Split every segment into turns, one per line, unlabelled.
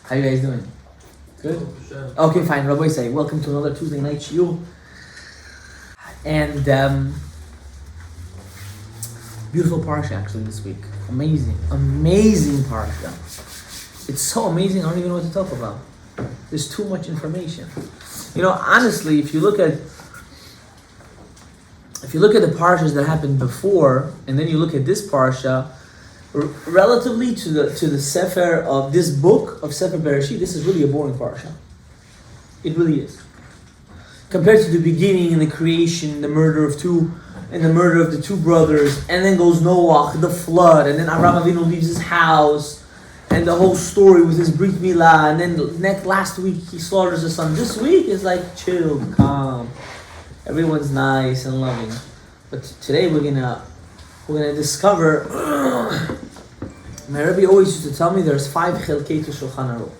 How you guys doing? Good? Okay, fine. Rabbi say, welcome to another Tuesday night shiur. And beautiful parsha actually this week. Amazing parsha. It's so amazing, I don't even know what to talk about. There's too much information. You know, honestly, if you look at the parshas that happened before, and then you look at this parsha, relatively to the sefer of this book of Sefer Bereshit, this is really a boring parsha. It really is. Compared to the beginning and the creation, the murder of the two brothers, and then goes Noah, the flood, and then Avraham Avinu leaves his house, and the whole story with his Brit Milah, and then last week he slaughters his son. This week is like chill, calm. Everyone's nice and loving. But today we're gonna discover. My Rebbe always used to tell me there's 5 chelkei to Shulchan Aruch.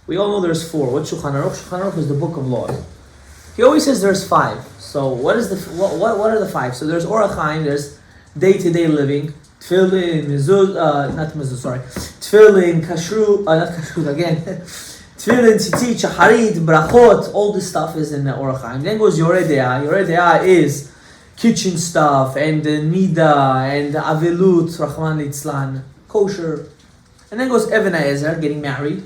We all know there's 4. What's Shulchan Aruch? Shulchan Aruch is the book of laws. He always says there's 5. So what are the 5? So there's Orach Chaim, there's day-to-day living, Tefillin, Tefillin, Tefillin, Tzitzit, Shacharit, Brachot, all this stuff is in the Orach Chaim. Then goes Yoreh De'ah. Yoreh De'ah is kitchen stuff, and Nida, and Avelut, Rahman Litzlan, kosher. And then goes Even HaEzer, getting married.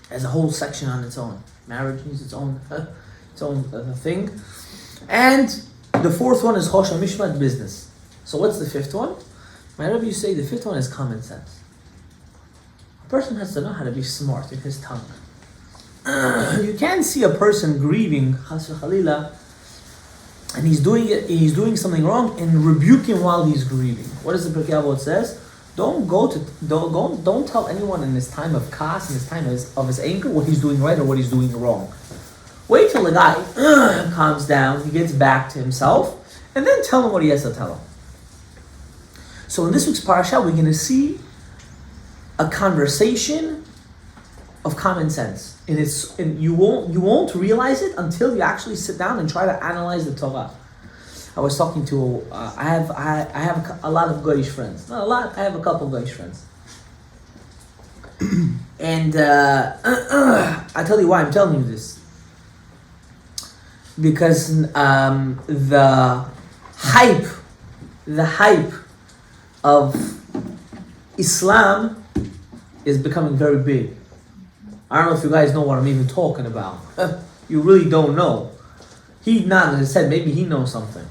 As a whole section on its own. Marriage needs its own thing. And the 4th one is Choshen Mishpat, business. So what's the 5th one? My Rebbe, you say the 5th one is common sense. A person has to know how to be smart with his tongue. You can't see a person grieving, Chas v'Chalila, and he's doing something wrong, and rebuke him while he's grieving. What does the Pirkei Avot says? Don't tell anyone in this time of kas, in this time of his anger, what he's doing right or what he's doing wrong. Wait till the guy calms down, he gets back to himself, and then tell him what he has to tell him. So in this week's parasha, we're going to see a conversation of common sense, and you won't realize it until you actually sit down and try to analyze the Torah. I was talking to I have a lot of Goyish friends. Not a lot. I have a couple Goyish friends, and I tell you why I'm telling you this. Because the hype of Islam is becoming very big. I don't know if you guys know what I'm even talking about. You really don't know. He nodded his head. Maybe he knows something.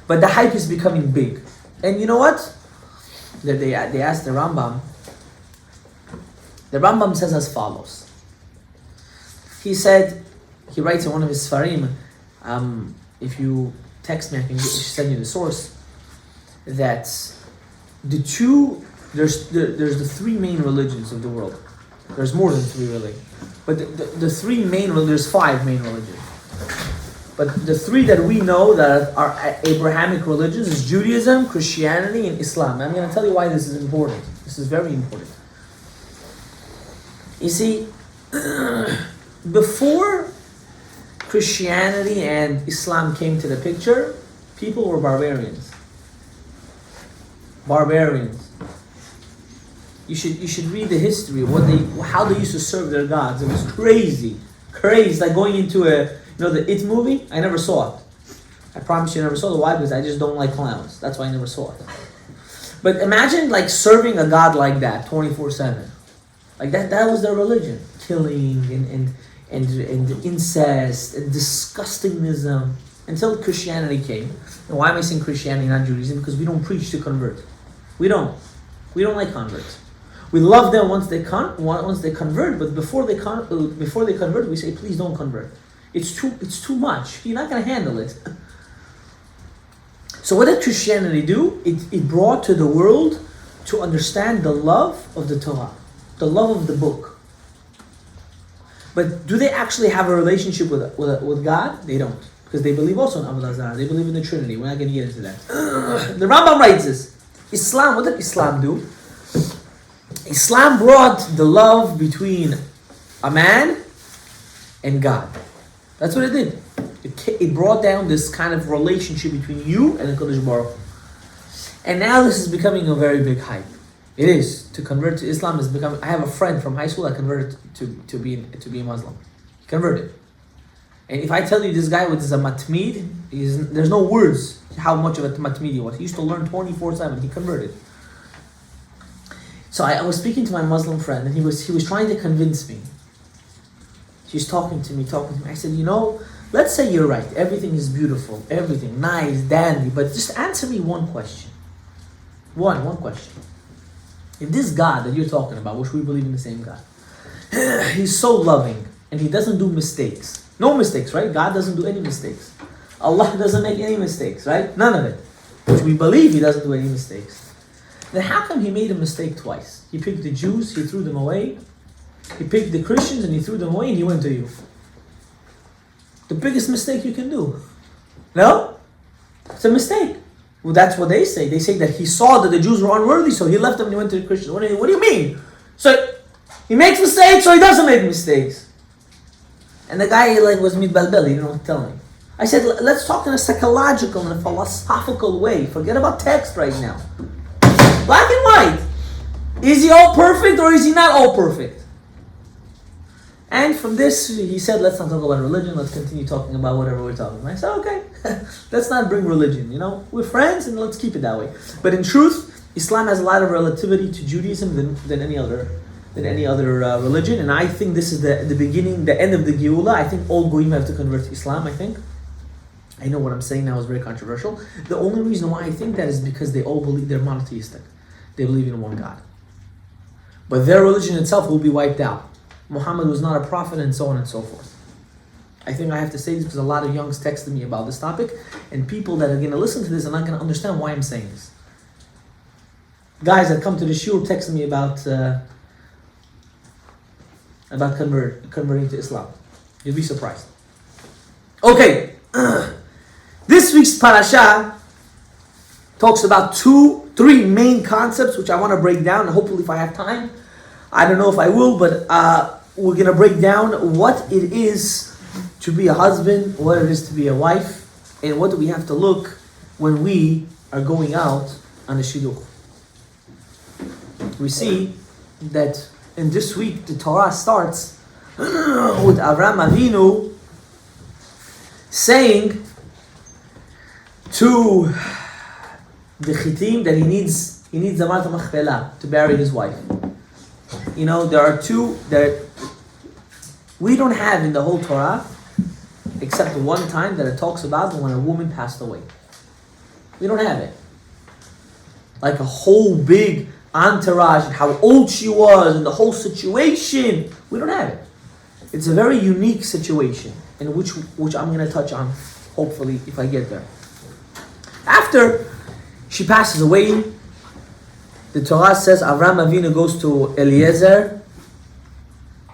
But the hype is becoming big. And you know what? They asked the Rambam. The Rambam says as follows. He writes in one of his Sfarim, if you text me, I can send you the source, that there's the 3 main religions of the world. There's more than 3 really. But there's 5 main religions. But the 3 that we know that are Abrahamic religions is Judaism, Christianity, and Islam. And I'm going to tell you why this is important. This is very important. You see, before Christianity and Islam came to the picture, people were barbarians. You should read the history of how they used to serve their gods. It was crazy, like going into the It movie. I never saw it. I promise you, I never saw it. Why? Because I just don't like clowns. That's why I never saw it. But imagine like serving a god like that 24/7. Like that was their religion. Killing and incest and disgustingism until Christianity came. And why am I saying Christianity, not Judaism? Because we don't preach to convert. We don't like converts. We love them once they convert, but before they convert, we say, please don't convert. It's too much. You're not going to handle it. So what did Christianity do? It brought to the world to understand the love of the Torah, the love of the book. But do they actually have a relationship with God? They don't. Because they believe also in Avodah Zarah. They believe in the Trinity. We're not going to get into that. The Rambam writes this. Islam, what did Islam do? Islam brought the love between a man and God. That's what it did. It brought down this kind of relationship between you and the Kodesh Baruch Hu. And now this is becoming a very big hype. It is. To convert to Islam is becoming. I have a friend from high school that converted to be a Muslim. He converted. And if I tell you this guy was a matmeed, there's no words how much of a matmeed he was. He used to learn 24/7. He converted. So I was speaking to my Muslim friend, and he was trying to convince me. He's talking to me. I said, let's say you're right. Everything is beautiful, everything nice, dandy. But just answer me one question. One question. If this God that you're talking about, which we believe in the same God, He's so loving and He doesn't do mistakes. No mistakes, right? God doesn't do any mistakes. Allah doesn't make any mistakes, right? None of it. Which we believe He doesn't do any mistakes. Then how come He made a mistake twice? He picked the Jews, He threw them away. He picked the Christians and He threw them away, and He went to you. The biggest mistake you can do. No? It's a mistake. Well, that's what they say. They say that He saw that the Jews were unworthy, so He left them and He went to the Christians. What do you mean? So He makes mistakes or He doesn't make mistakes? And the guy was mitbalbel, he didn't know what to tell me. I said, let's talk in a psychological and a philosophical way. Forget about text right now. Black and white. Is He all perfect or is He not all perfect? And from this, he said, let's not talk about religion, let's continue talking about whatever we're talking about. I said, okay, let's not bring religion, we're friends and let's keep it that way. But in truth, Islam has a lot of relativity to Judaism than any other religion. And I think this is the beginning, the end of the Geula. I think all Goyim have to convert to Islam, I think. I know what I'm saying now is very controversial. The only reason why I think that is because they all believe they're monotheistic. They believe in one God. But their religion itself will be wiped out. Muhammad was not a prophet, and so on and so forth. I think I have to say this because a lot of youngs texted me about this topic, and people that are going to listen to this are not going to understand why I'm saying this. Guys that come to the shul text me about converting to Islam. You'll be surprised. Okay, this week's parasha talks about three main concepts which I want to break down, and hopefully if I have time, I don't know if I will, but we're going to break down what it is to be a husband, what it is to be a wife, and what do we have to look when we are going out on a shidduch. We see that in this week the Torah starts with Avraham Avinu saying to the Chitim that he needs the Mata Machpelah to bury his wife. There are two that we don't have in the whole Torah, except one time that it talks about when a woman passed away. We don't have it. Like a whole big entourage and how old she was and the whole situation. We don't have it. It's a very unique situation, in which I'm going to touch on, hopefully, if I get there. After she passes away, the Torah says Avraham Avinu goes to Eliezer,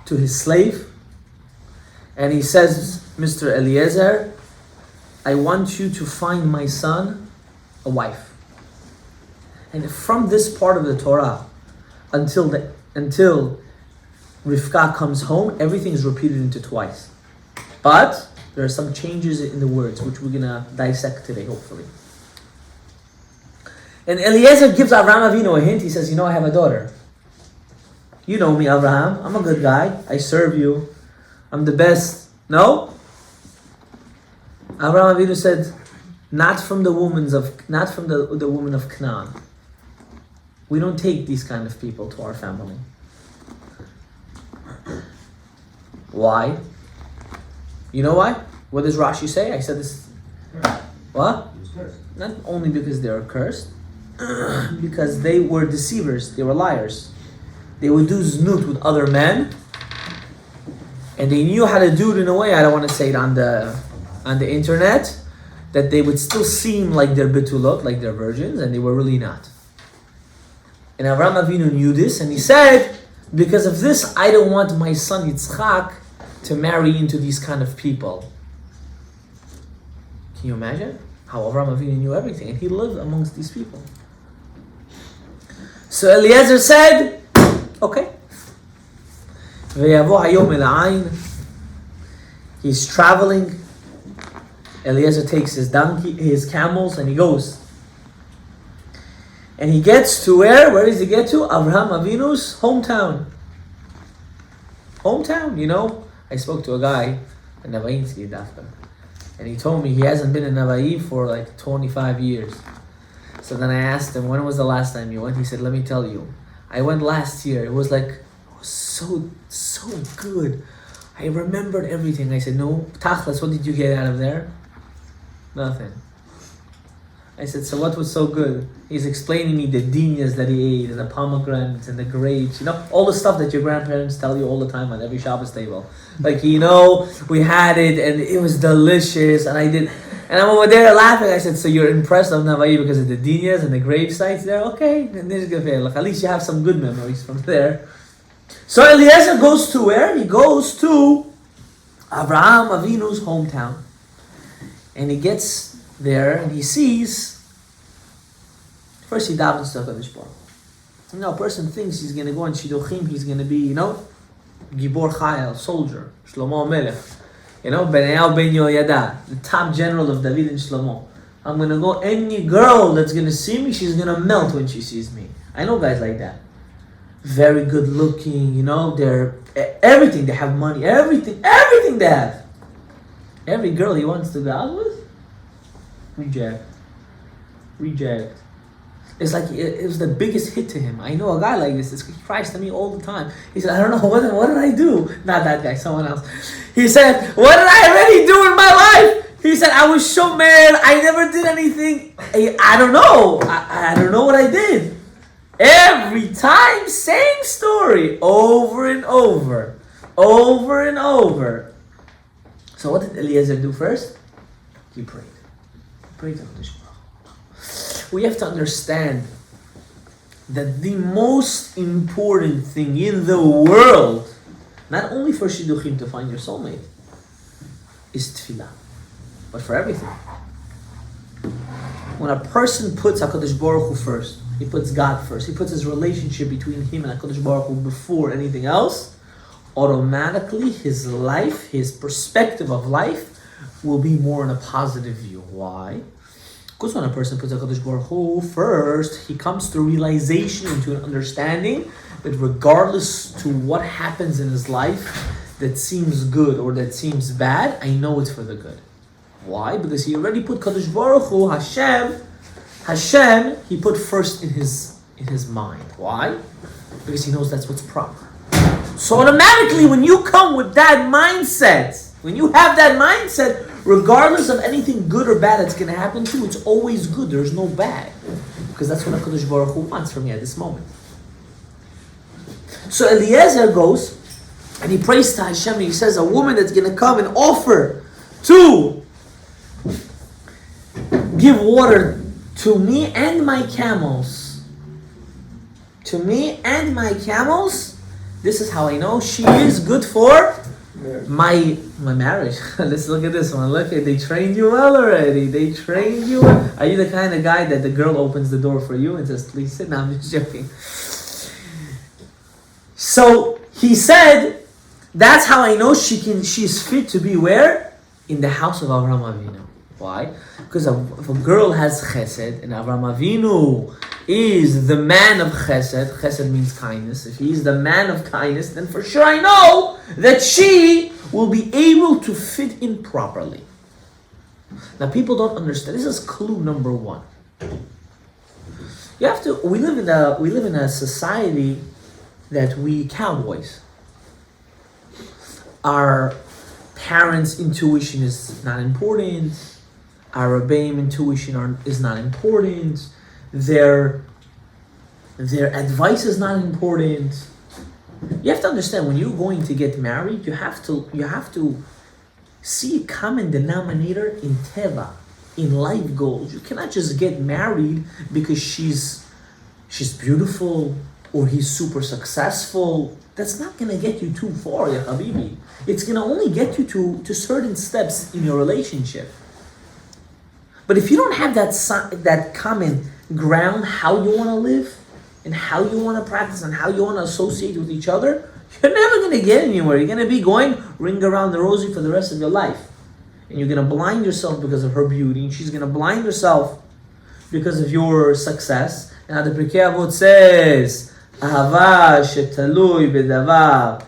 to his slave, and he says, Mr. Eliezer, I want you to find my son a wife. And from this part of the Torah until Rivka comes home, everything is repeated into twice. But there are some changes in the words, which we're going to dissect today, hopefully. And Eliezer gives Avraham Avinu a hint. He says, I have a daughter. You know me, Avraham. I'm a good guy. I serve you. I'm the best. No? Avraham Avinu said, not from the woman of Canaan. We don't take these kind of people to our family. Why? You know why? What does Rashi say? I said this. What? Not only because they are cursed, because they were deceivers, they were liars. They would do znut with other men, and they knew how to do it in a way, I don't want to say it on the internet, that they would still seem like they're betulot, like they're virgins, and they were really not. And Avraham Avinu knew this, and he said, because of this, I don't want my son Yitzchak to marry into these kind of people. Can you imagine how Avraham Avinu knew everything, and he lived amongst these people? So Eliezer said, okay. He's traveling. Eliezer takes his camels, and he goes. And he gets to where? Where does he get to? Avraham Avinu's hometown. Hometown, you know? I spoke to a guy, a Navainsky Dafka, and he told me he hasn't been in Navai for like 25 years. So then I asked him, when was the last time you went? He said, let me tell you. I went last year. It was so good. I remembered everything. I said, no, Tachlas, what did you get out of there? Nothing. I said, so what was so good? He's explaining me the dinyas that he ate, and the pomegranates, and the grapes, you know, all the stuff that your grandparents tell you all the time on every Shabbos table. Like, you know, we had it, and it was delicious, and I'm over there laughing. I said, so you're impressed of Navai because of the dinyas and the grave sites there? Okay, and at least you have some good memories from there. So Eliezer goes to where? He goes to Avraham Avinu's hometown. And he gets there and he sees, first he davens to HaKadosh Baruch Hu. You know, a person thinks he's going to go on Shidduchim, he's going to be, you know, Gibor Chayil, soldier, Shlomo Melech, you know, Benayahu ben Yoyada, the top general of David and Shlomo. I'm going to go, any girl that's going to see me, she's going to melt when she sees me. I know guys like that. Very good looking, you know, they're everything, they have money, everything they have. Every girl he wants to go out with, reject. It's like it was the biggest hit to him. I know a guy like this. He cries to me all the time. He said, I don't know, what did I do? Not that guy, someone else. He said, what did I already do in my life? He said, I was so mad. I never did anything. I don't know. I don't know what I did. Every time, same story. Over and over. Over and over. So what did Eliezer do first? He prayed. Pray to HaKadosh Baruch Hu. We have to understand that the most important thing in the world, not only for Shidduchim to find your soulmate, is tefillah, but for everything. When a person puts HaKadosh Baruch Hu first, he puts God first, he puts his relationship between him and HaKadosh Baruch Hu before anything else, automatically his life, his perspective of life, will be more in a positive view. Why? Because when a person puts HaKadosh Baruch Hu first, he comes to realization and to an understanding that regardless to what happens in his life that seems good or that seems bad, I know it's for the good. Why? Because he already put Kadosh Baruch Hu, Hashem, he put first in his mind. Why? Because he knows that's what's proper. So automatically when you come with that mindset, when you have that mindset, regardless of anything good or bad that's going to happen to you, it's always good. There's no bad. Because that's what HaKadosh Baruch Hu wants from me at this moment. So Eliezer goes and he prays to Hashem and he says, a woman that's going to come and offer to give water to me and my camels. To me and my camels. This is how I know she is good for my marriage. Let's look at this one. Look, they trained you well already. They trained you well. Are you the kind of guy that the girl opens the door for you and says, please sit? No, I'm just joking. So he said, that's how I know she's fit to be where? In the house of Avraham Avinu. Why? Because if a girl has chesed, and Avraham Avinu is the man of chesed, chesed means kindness, if he is the man of kindness, then for sure I know that she will be able to fit in properly. Now people don't understand. This is clue number one. You have to. We live in a society that we cowboys. Our parents' intuition is not important. Our Rebbeim intuition is not important. Their advice is not important. You have to understand, when you're going to get married, you have to see a common denominator in teva, in life goals. You cannot just get married because she's beautiful or he's super successful. That's not going to get you too far, ya habibi. It's going to only get you to certain steps in your relationship. But if you don't have that common ground, how you want to live and how you want to practice and how you want to associate with each other, you're never going to get anywhere. You're going to be going ring around the rosy for the rest of your life. And you're going to blind yourself because of her beauty, and she's going to blind herself because of your success, And the Pirkei Avot says, Ahava shetalui bedavar.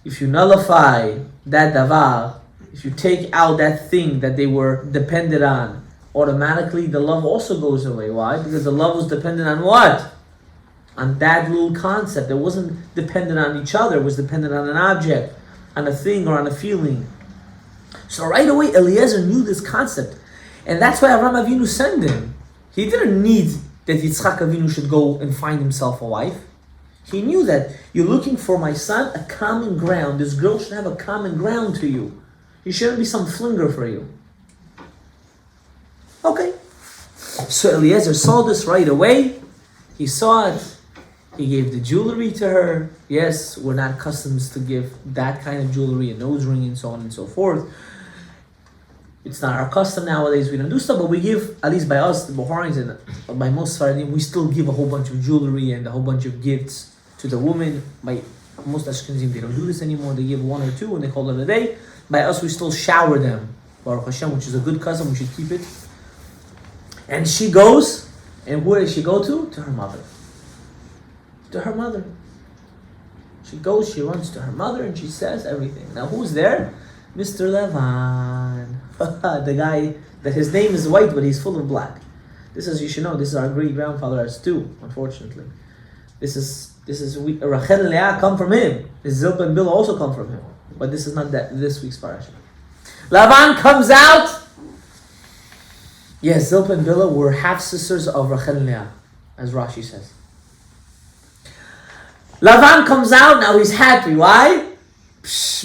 If you nullify that davar, if you take out that thing that they were dependent on, automatically the love also goes away. Why? Because the love was dependent on what? On that little concept. It wasn't dependent on each other. It was dependent on an object, on a thing, or on a feeling. So right away, Eliezer knew this concept. And that's why Avraham Avinu sent him. He didn't need that Yitzchak Avinu should go and find himself a wife. He knew that you're looking for, my son, a common ground. This girl should have a common ground to you. He shouldn't be some flinger for you. Okay. So Eliezer saw this right away. He saw it. He gave the jewelry to her. Yes, we're not accustomed to give that kind of jewelry, a nose ring and so on and so forth. It's not our custom nowadays, we don't do stuff, but we give, at least by us, the Boharians, and by most Sfaradim, we still give a whole bunch of jewelry and a whole bunch of gifts to the woman. By most Ashkenazim, they don't do this anymore. They give one or two and they call it a day. By us, we still shower them, Baruch Hashem, which is a good custom, we should keep it. And she goes, and where does she go to? To her mother. To her mother. She goes, she runs to her mother, and she says everything. Now, who's there? Mr. Levan. The guy that his name is white, but he's full of black. This is, you should know, this is our great grandfather has too, unfortunately. Rachel and Leah come from him. This Zilpah and Bilhah also come from him. But this is not this week's parasha. Lavan comes out. Yes, Zilpah and Bilhah were half sisters of Rachel and Leah, as Rashi says. Lavan comes out, now he's happy. Why?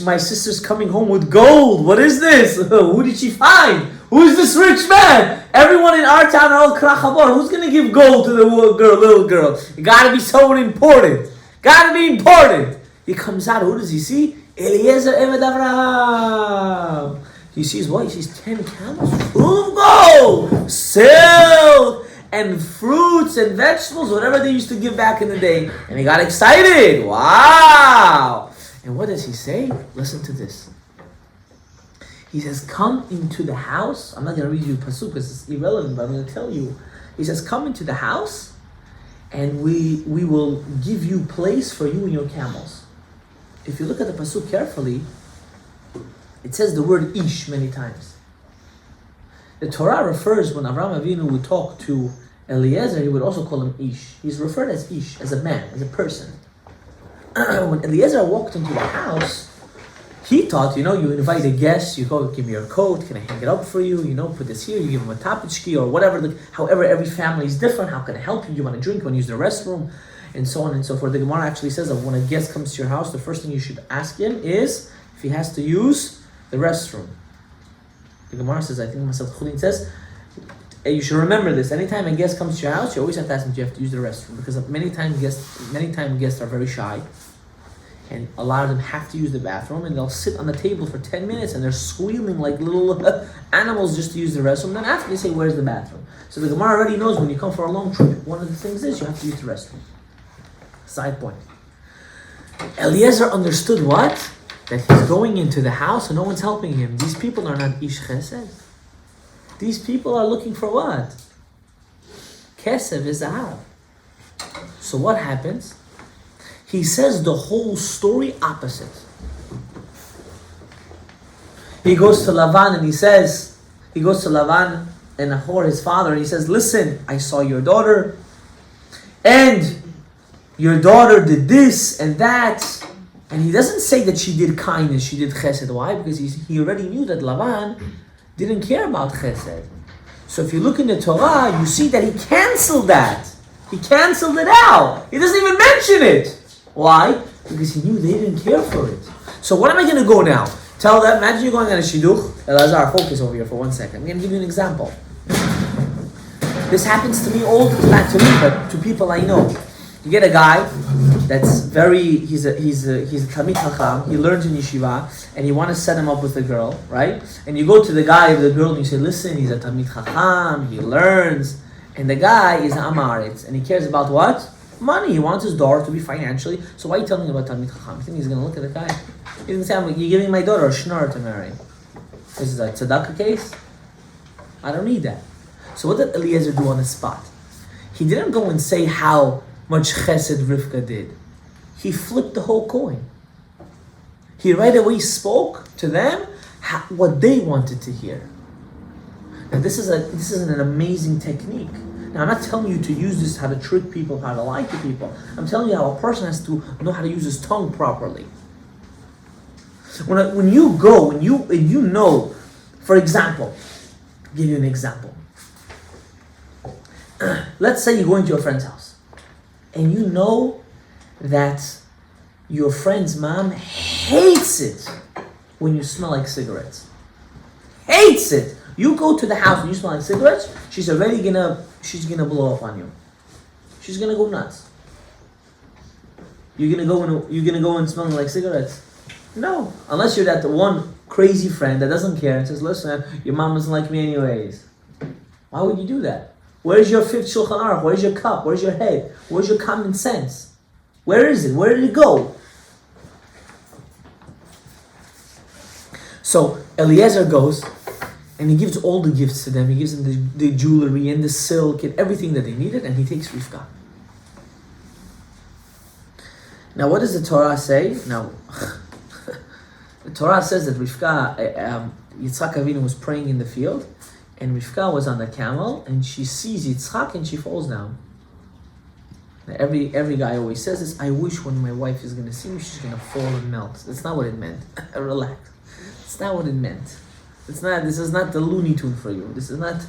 My sister's coming home with gold. What is this? Who did she find? Who is this rich man? Everyone in our town are all krachabor. Who's going to give gold to the little girl? It got to be someone important. Got to be important. He comes out. Who does he see? Eliezer Eved Avraham. He sees what? He sees 10 camels full of gold, silk, and fruits and vegetables, whatever they used to give back in the day. And he got excited. Wow. And what does he say? Listen to this. He says, come into the house. I'm not going to read you the pasuk because it's irrelevant, but I'm going to tell you. He says, come into the house and we will give you place for you and your camels. If you look at the pasuk carefully, it says the word ish many times. The Torah refers, when Avraham Avinu would talk to Eliezer, he would also call him ish. He's referred as ish, as a man, as a person. When Eliezer walked into the house, he thought, you invite a guest, you go, give me your coat, can I hang it up for you, put this here, you give him a tapichki or whatever, however every family is different, how can I help you, you want to drink, you want to use the restroom, and so on and so forth. The Gemara actually says that when a guest comes to your house, the first thing you should ask him is if he has to use the restroom. The Gemara says, I think Masad Chulin says, you should remember this. Anytime a guest comes to your house, you always have to ask them, do you have to use the restroom? Because many times guests are very shy, and a lot of them have to use the bathroom, and they'll sit on the table for 10 minutes and they're squealing like little animals just to use the restroom. Then after they say, where's the bathroom? So the Gemara already knows when you come for a long trip, one of the things is you have to use the restroom. Side point. Eliezer understood what? That he's going into the house and no one's helping him. These people are not ish chesed. These people are looking for what? Kesef is zahav. So what happens? He says the whole story opposite. He goes to Lavan and he goes to Lavan and Nahor, his father, and he says, listen, I saw your daughter, and your daughter did this and that. And he doesn't say that she did kindness, she did chesed. Why? Because he already knew that Lavan didn't care about chesed. So if you look in the Torah, you see that he canceled that. He canceled it out. He doesn't even mention it. Why? Because he knew they didn't care for it. So what am I going to go now? Tell them, imagine you're going on a shidduch. Elazar, focus over here for 1 second. I'm going to give you an example. This happens to me not to me, but to people I know. You get a guy that's he's a Talmid Chacham, he learns in yeshiva, and you want to set him up with a girl, right? And you go to the guy of the girl and you say, listen, he's a Talmid Chacham, he learns, and the guy is Amaretz, and he cares about what? Money. He wants his daughter to be financially. So why are you telling him about Talmid Chacham? You think he's going to look at the guy? He's going to say, you're giving my daughter a schnorr to marry. This is a tzedakah case? I don't need that. So what did Eliezer do on the spot? he didn't go and say how much chesed Rivka did. He flipped the whole coin. He right away spoke to them what they wanted to hear. Now this is an amazing technique. Now I'm not telling you to use this how to trick people, how to lie to people. I'm telling you how a person has to know how to use his tongue properly. When you go and you know, for example, I'll give you an example. Let's say you're going to a friend's house, and you know that your friend's mom hates it when you smell like cigarettes. Hates it. You go to the house and you smell like cigarettes, she's gonna blow up on you. She's gonna go nuts. You're gonna go and smelling like cigarettes? No, unless you're that one crazy friend that doesn't care and says, "Listen, your mom doesn't like me anyways." Why would you do that? Where's your fifth Shulchan Aruch? Where's your cup? Where's your head? Where's your common sense? Where is it? Where did it go? So Eliezer goes and he gives all the gifts to them. He gives them the jewelry and the silk and everything that they needed, and he takes Rivka. Now what does the Torah say? Now the Torah says that Rivka, Yitzchak Avinu was praying in the field, and Rivka was on the camel, and she sees Yitzchak and she falls down. Now, every guy always says this, I wish when my wife is going to see me, she's going to fall and melt. That's not what it meant. Relax. It's not what it meant. This is not the Looney Tune for you. This is not,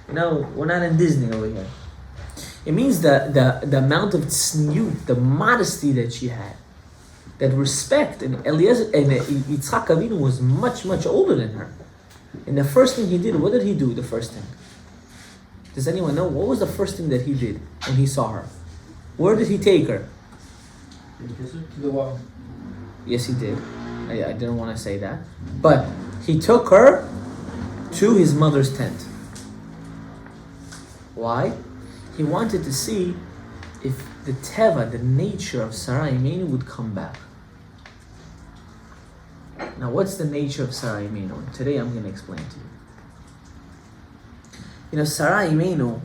we're not in Disney over here. It means the amount of tzniut, the modesty that she had, that respect, and Eliezer and Yitzchak Avinu was much, much older than her. And the first thing he did, what did he do the first thing? Does anyone know? What was the first thing that he did when he saw her? Where did he take her?
To the wall.
Yes, he did. I didn't want to say that. But he took her to his mother's tent. Why? He wanted to see if the teva, the nature of Sarah Imenu would come back. Now, what's the nature of Sarah Imenu? And today I'm going to explain to you. Sarah Imenu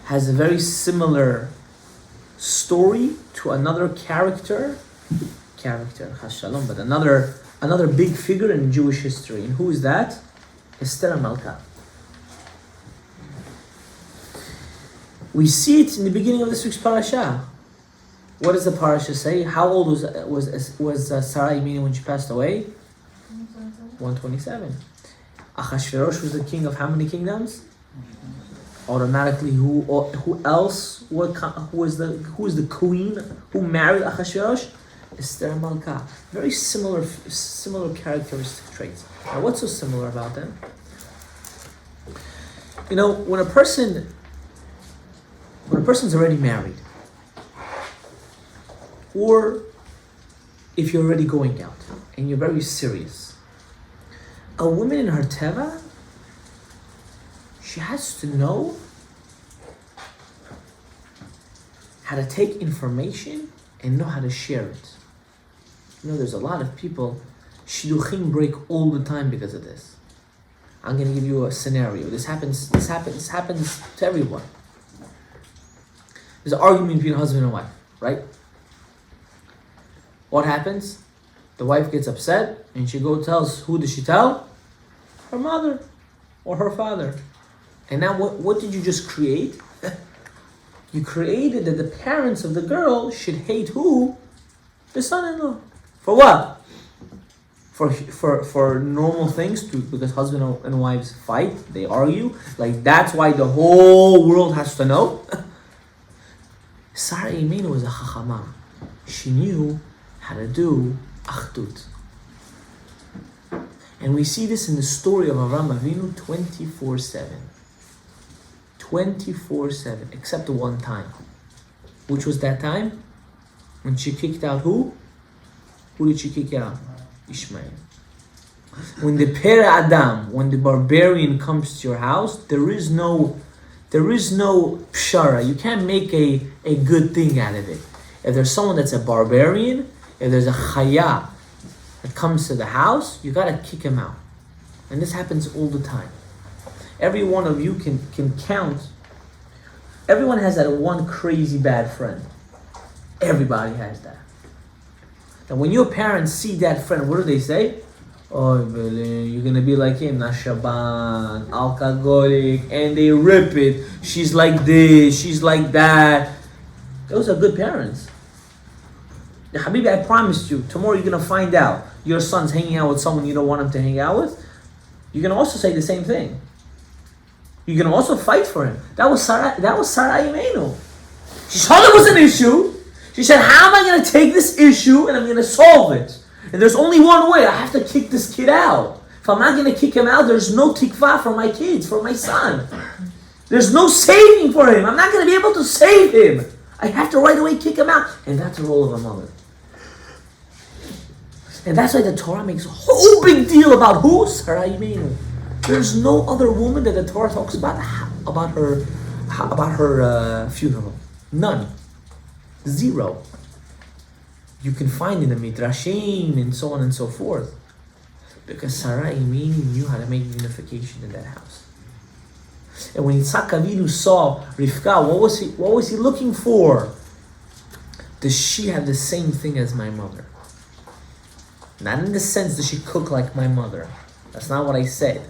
has a very similar story to another character, Hashalom, but another big figure in Jewish history. And who is that? Esther Malka. We see it in the beginning of this week's parasha. What does the parasha say? How old was Sarah Imenu when she passed away? 127. Achashverosh was the king of how many kingdoms? Automatically, who else? Who is the queen who married Achashverosh? Esther Malka. Very similar characteristic traits. Now, what's so similar about them? When a person's already married, or if you're already going out and you're very serious, a woman in her teva, she has to know how to take information and know how to share it. There's a lot of people, shidduchim break all the time because of this. I'm going to give you a scenario. This happens to everyone. There's an argument between a husband and wife, right? What happens? The wife gets upset and she tells, who does she tell? Her mother or her father. And now what did you just create? You created that the parents of the girl should hate who? The son-in-law. For what? For normal things, because husband and wives fight, they argue. Like that's why the whole world has to know. Sarah Imenu was a chachama. She knew how to do achdut. And we see this in the story of Avraham Avinu 24/7. 24/7, except one time. Which was that time? When she kicked out who? Who did she kick out? Ishmael. When the Per Adam, when the barbarian comes to your house, there is no pshara. You can't make a good thing out of it. If there's someone that's a barbarian, if there's a chaya that comes to the house, you gotta kick him out. And this happens all the time. Every one of you can count. Everyone has that one crazy bad friend. Everybody has that. And when your parents see that friend, what do they say? Oh, you're gonna be like him, Nashaban, alcoholic, and they rip it. She's like this, she's like that. Those are good parents. Habibi, I promised you, tomorrow you're gonna find out your son's hanging out with someone you don't want him to hang out with. You're gonna also say the same thing. You're gonna also fight for him. That was Sarah Imenu. She saw there was an issue. She said, how am I gonna take this issue and I'm gonna solve it? And there's only one way. I have to kick this kid out. If I'm not gonna kick him out, there's no tikvah for my kids, for my son. There's no saving for him. I'm not gonna be able to save him. I have to right away kick him out. And that's the role of a mother. And that's why the Torah makes a whole big deal about who? Sarah Imenu. There's no other woman that the Torah talks about her funeral. None. Zero. You can find in the Midrashim and so on and so forth. Because Sarah Imenu knew how to make unification in that house. And when Yitzhak Avinu saw Rivka, what was he looking for? Does she have the same thing as my mother? Not in the sense that she cook like my mother. That's not what I said.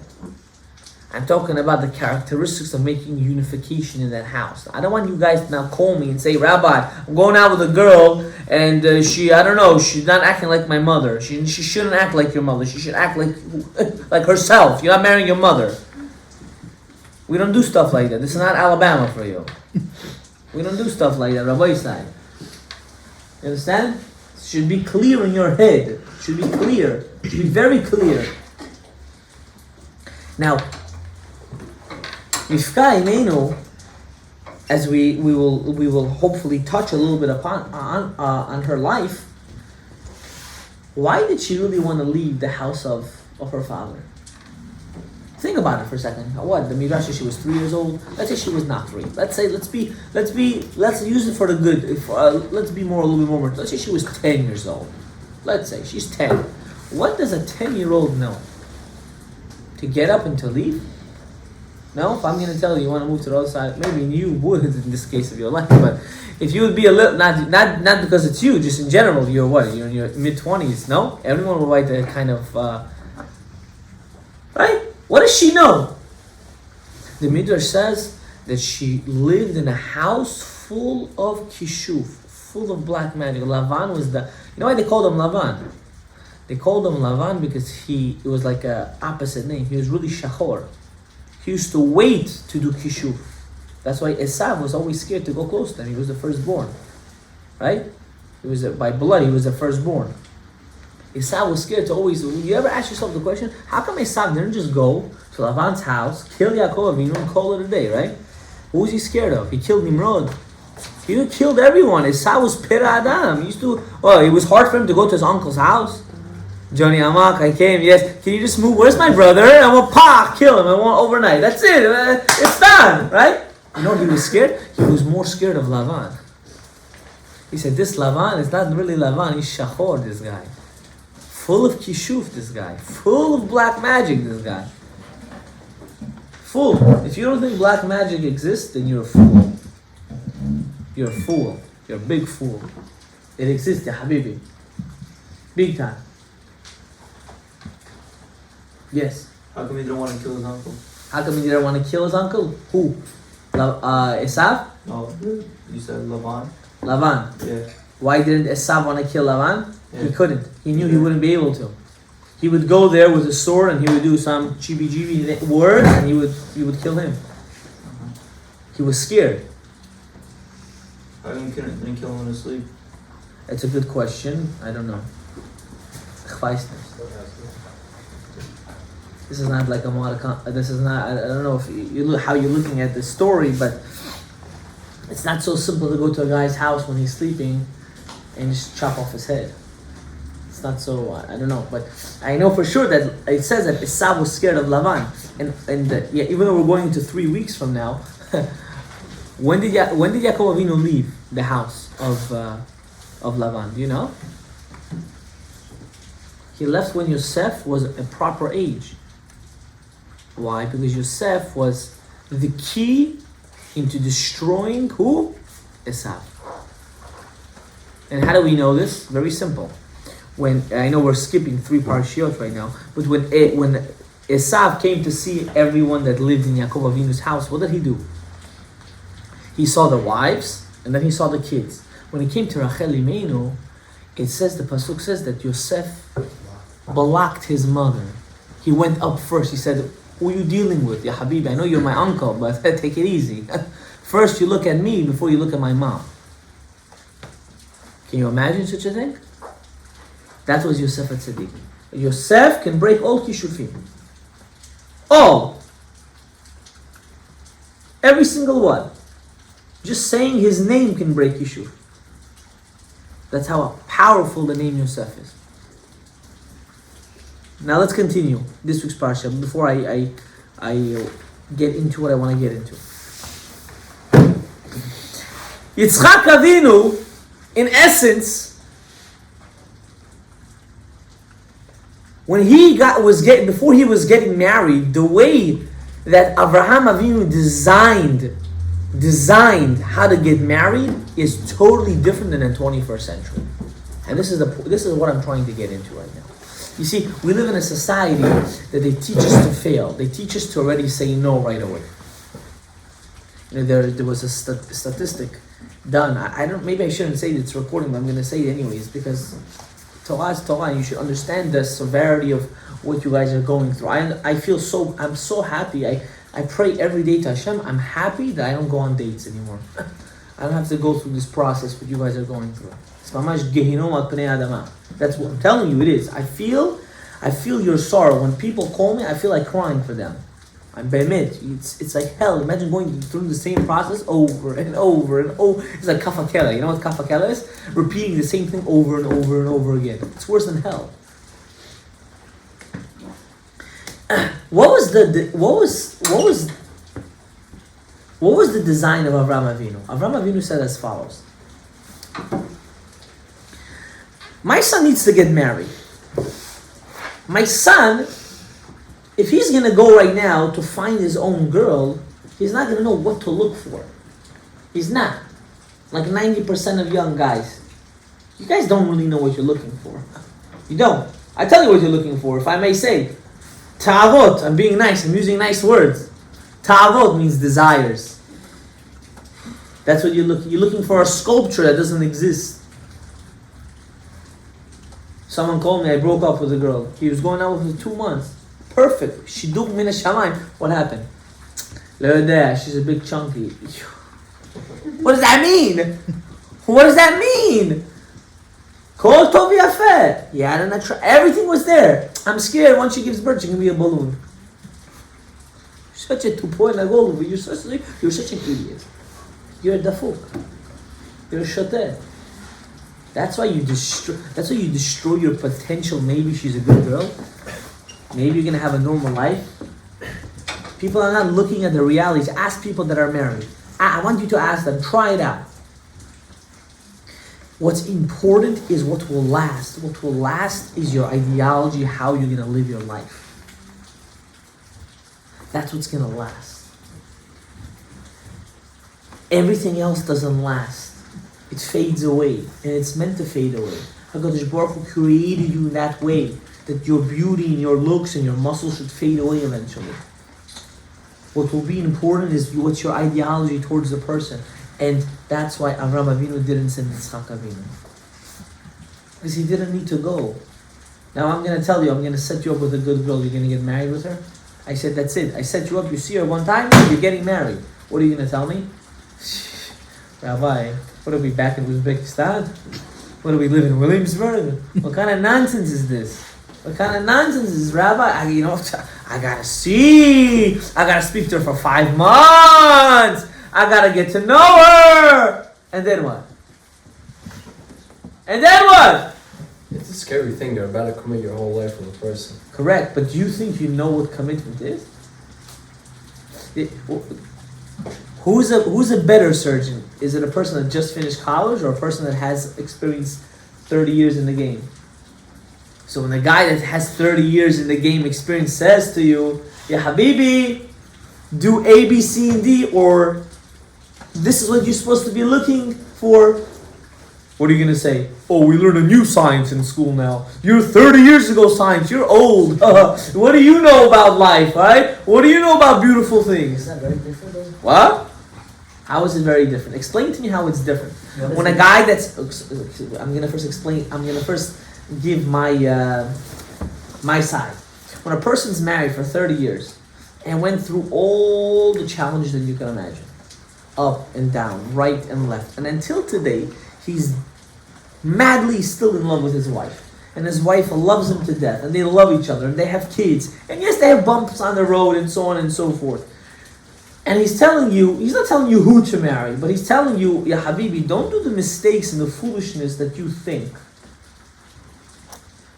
I'm talking about the characteristics of making unification in that house. I don't want you guys to now call me and say, Rabbi, I'm going out with a girl and she's not acting like my mother. She shouldn't act like your mother. She should act like herself. You're not marrying your mother. We don't do stuff like that. This is not Alabama for you. We don't do stuff like that, Rabbi Isai. You understand? It should be clear in your head. It should be clear. It should be very clear. Now, Rivka Imenu, as we will hopefully touch a little bit on her life. Why did she really want to leave the house of her father? Think about it for a second. What, the Midrash says she was 3 years old? Let's say she was not 3. Let's use it for the good. Let's be a little bit more. Let's say she was 10 years old. Let's say she's 10. What does a 10-year-old know? To get up and to leave? No, if I'm going to tell you want to move to the other side, maybe you would in this case of your life. But if you would be a little, not because it's you, just in general, you're what? You're in your mid-20s. No, everyone will write that kind of right. What does she know? The Midrash says that she lived in a house full of kishuf, full of black magic. Lavan was you know why they called him Lavan? They called him Lavan because it was like a opposite name. He was really shachor. He used to wait to do kishuf. That's why Esav was always scared to go close to him. He was the firstborn, right? He was by blood. He was the firstborn. Esav was scared to always. You ever ask yourself the question, how come Esav didn't just go to Lavan's house, kill Yaakov Avinu, and call it a day, right? Who was he scared of? He killed Nimrod. He killed everyone. Esav was Pera Adam. It was hard for him to go to his uncle's house. Johnny Amak, I came, yes. Can you just move? Where's my brother? I want kill him. I want overnight. That's it. It's done, right? You know what he was scared? He was more scared of Lavan. He said, this Lavan is not really Lavan. He's Shachor, this guy. Full of kishuf, this guy. Full of black magic, this guy. Full. If you don't think black magic exists, then you're a fool. You're a fool. You're a big fool. It exists, ya habibi. Big time. Yes.
How come he didn't want to kill his uncle?
How come he didn't want to kill his uncle? Who? Esav?
No, you said Lavan.
Lavan.
Yeah.
Why didn't Esav want to kill Lavan?
Yeah.
He couldn't. He knew he wouldn't be able to. He would go there with a sword and he would do some chibi words and he would kill him. He was scared.
How come he didn't kill him in his sleep?
It's a good question. I don't know. This is not like a model. This is not. I don't know if how you're looking at the story, but it's not so simple to go to a guy's house when he's sleeping and just chop off his head. It's not so. I don't know, but I know for sure that it says that Esav was scared of Lavan, and even though we're going into 3 weeks from now, when did Yaakov Avinu leave the house of Lavan? Do you know? He left when Yosef was a proper age. Why? Because Yosef was the key into destroying who? Esav. And how do we know this? Very simple. When I know we're skipping 3 parashiot right now, but when Esav came to see everyone that lived in Yaakov Avinu's house, what did he do? He saw the wives, and then he saw the kids. When he came to Rachel Imeinu, it says, the pasuk says that Yosef blocked his mother. He went up first. He said, "Who are you dealing with? Ya Habibi, I know you're my uncle, but take it easy. First you look at me before you look at my mom." Can you imagine such a thing? That was Yosef HaTzadik. Yosef can break all kishufim. All. Every single one. Just saying his name can break kishuf. That's how powerful the name Yosef is. Now let's continue this week's parasha before I get into what I want to get into. Yitzchak Avinu, in essence, before he was getting married, the way that Avraham Avinu designed how to get married is totally different than the 21st century. And this is what I'm trying to get into right now. You see, we live in a society that they teach us to fail. They teach us to already say no right away. You know, there was a statistic done. Maybe I shouldn't say it's recording, but I'm going to say it anyways because Torah is Torah, and you should understand the severity of what you guys are going through. I'm so happy. I pray every day to Hashem. I'm happy that I don't go on dates anymore. I don't have to go through this process what you guys are going through. It's mamash gehinom al pnei adama. That's what I'm telling you. It is. I feel your sorrow when people call me. I feel like crying for them. I'm be'emet. It's like hell. Imagine going through the same process over and over and over. It's like kafakela. You know what kafakela is? Repeating the same thing over and over and over again. It's worse than hell. What was the design of Avraham Avinu? Avraham Avinu said as follows: my son needs to get married. My son, if he's going to go right now to find his own girl, he's not going to know what to look for. He's not. Like 90% of young guys. You guys don't really know what you're looking for. You don't. I tell you what you're looking for, if I may say. Ta'avot, I'm being nice, I'm using nice words. Ta'avot means desires. That's what you're looking for, a sculpture that doesn't exist. Someone called me, I broke up with a girl. He was going out with her 2 months. Perfect. Shiduk min hashamayim. What happened? She's a big chunky. What does that mean? What does that mean? Kol tov yafeh. Yeah, everything was there. I'm scared once she gives birth, she can be a balloon. Such a 2-point agol. You're such an idiot. You're a dafuk. You're a shoteh. That's why you destroy your potential. Maybe she's a good girl. Maybe you're gonna have a normal life. People are not looking at the realities. Ask people that are married. I want you to ask them. Try it out. What's important is what will last. What will last is your ideology, how you're gonna live your life. That's what's gonna last. Everything else doesn't last. It fades away, and it's meant to fade away. HaKadosh Baruch Hu created you in that way, that your beauty and your looks and your muscles should fade away eventually. What will be important is what's your ideology towards the person. And that's why Avraham Avinu didn't send Yitzchak Avinu. Because he didn't need to go. Now I'm going to tell you, I'm going to set you up with a good girl. You're going to get married with her? I said, that's it. I set you up, you see her one time, you're getting married. What are you going to tell me? Rabbi, what are we back in Uzbekistan? What do we live in Williamsburg? What kind of nonsense is this? What kind of nonsense is this, Rabbi? I gotta see. I gotta speak to her for 5 months. I gotta get to know her. And then what?
It's a scary thing. You're about to commit your whole life with a person.
Correct. But do you think you know what commitment is? Who's a better surgeon? Is it a person that just finished college or a person that has experienced 30 years in the game? So when the guy that has 30 years in the game experience says to you, Ya Habibi, do A, B, C, and D, or this is what you're supposed to be looking for. What are you going to say? Oh, we learn a new science in school now. You're 30 years ago science. You're old. What do you know about life, right? What do you know about beautiful things?
Is that very different though?
What? How is it very different? Explain to me how it's different. When a guy that's... I'm going to first explain... I'm going to first give my my side. When a person's married for 30 years and went through all the challenges that you can imagine, up and down, right and left, and until today, he's madly still in love with his wife. And his wife loves him to death. And they love each other. And they have kids. And yes, they have bumps on the road and so on and so forth. And he's telling you, he's not telling you who to marry, but he's telling you, Ya Habibi, don't do the mistakes and the foolishness that you think.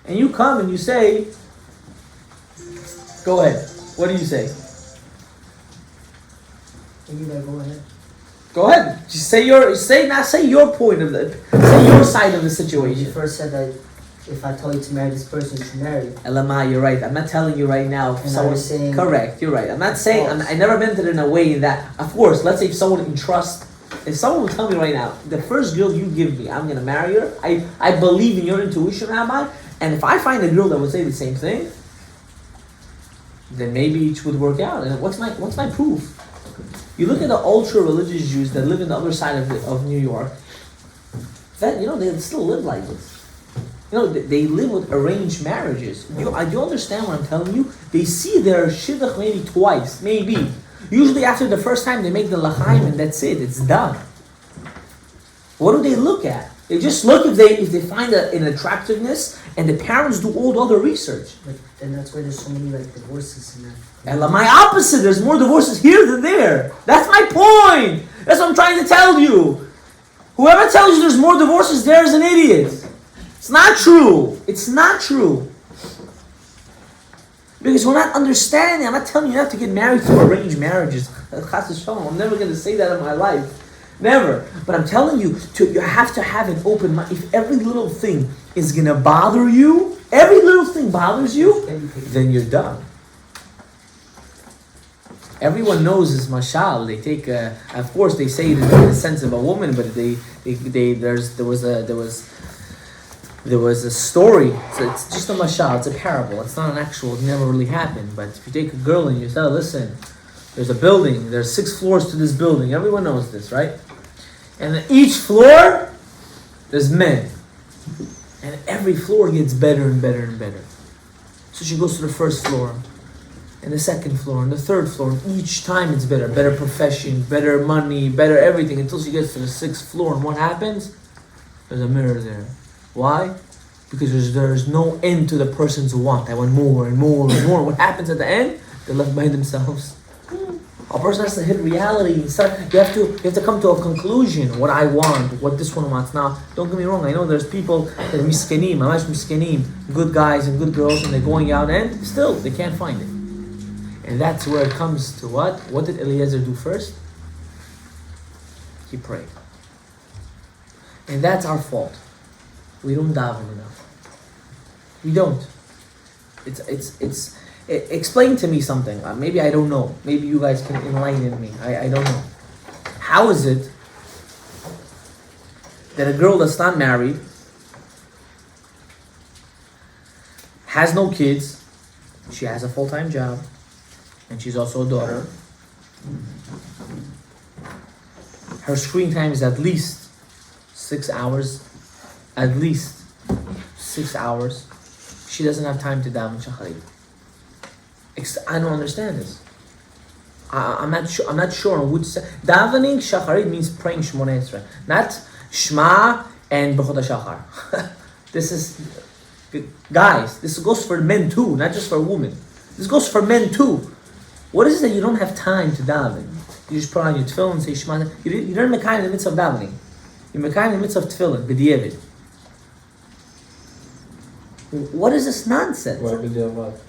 And you come and you say, go ahead. What do you say?
You gotta go ahead.
Go ahead. Just say your point of say your side of the
You
situation.
first said that if I told you to marry this person, you should marry.
Elama, you're right. I'm not telling you right now. If
And
someone,
I was saying,
correct, you're right. I'm not saying, I never meant it in a way that, of course, let's say if someone entrusts, if someone will tell me right now, the first girl you give me, I'm going to marry her, I believe in your intuition, Rabbi, and if I find a girl that would say the same thing, then maybe it would work out. And what's my proof? You look at the ultra-religious Jews that live in the other side of New York, that, they still live like this. They live with arranged marriages. Do you understand what I'm telling you? They see their shidduch maybe twice, maybe. Usually after the first time they make the lachaim and that's it, it's done. What do they look at? They just look if they find an attractiveness, and the parents do all the other research.
but then that's why there's so many divorces and that.
And my opposite, there's more divorces here than there. That's my point. That's what I'm trying to tell you. Whoever tells you there's more divorces there is an idiot. It's not true. It's not true. Because we're not understanding. I'm not telling you not to get married to arranged marriages. I'm never going to say that in my life. Never. But I'm telling you, you have to have an open mind. If every little thing is going to bother you, every little thing bothers you, then you're done. Everyone knows this mashal. They take, of course, they say it in the sense of a woman, but there was a story. So it's just a mashal. It's a parable. It's not an actual. It never really happened. But if you take a girl and you tell her, listen, there's a building. There's 6 floors to this building. Everyone knows this, right? And on each floor, there's men. And every floor gets better and better and better. So she goes to the first floor, and the second floor, and the third floor. And each time it's better. Better profession, better money, better everything. Until she gets to the 6th floor. And what happens? There's a mirror there. Why? Because there's no end to the person's want. I want more and more and more. What happens at the end? They're left by themselves. A person has to hit reality. You have to come to a conclusion. What I want, what this one wants. Now, don't get me wrong. I know there's people that miskenim, mamash miskenim, good guys and good girls, and they're going out and still they can't find it. And that's where it comes to what? What did Eliezer do first? He prayed. And that's our fault. We don't daven enough. We don't. Explain to me something. Maybe I don't know. Maybe you guys can enlighten me. I don't know. How is it that a girl that's not married, has no kids, she has a full-time job, and she's also a daughter, her screen time is at least 6 hours, at least 6 hours, she doesn't have time to daven shacharit. I don't understand this. I'm not sure on which davening shacharit means praying Shmoneh Esrei, not Shema and B'chot HaShachar. This is, guys, this goes for men too, not just for women. This goes for men too. What is it that you don't have time to daven? You just put on your tefillin and say Shema. You're not mekayim in the midst of davening. You're mekayim in the midst of tefillin, b'diavad. What is this nonsense?
Why b'diavad?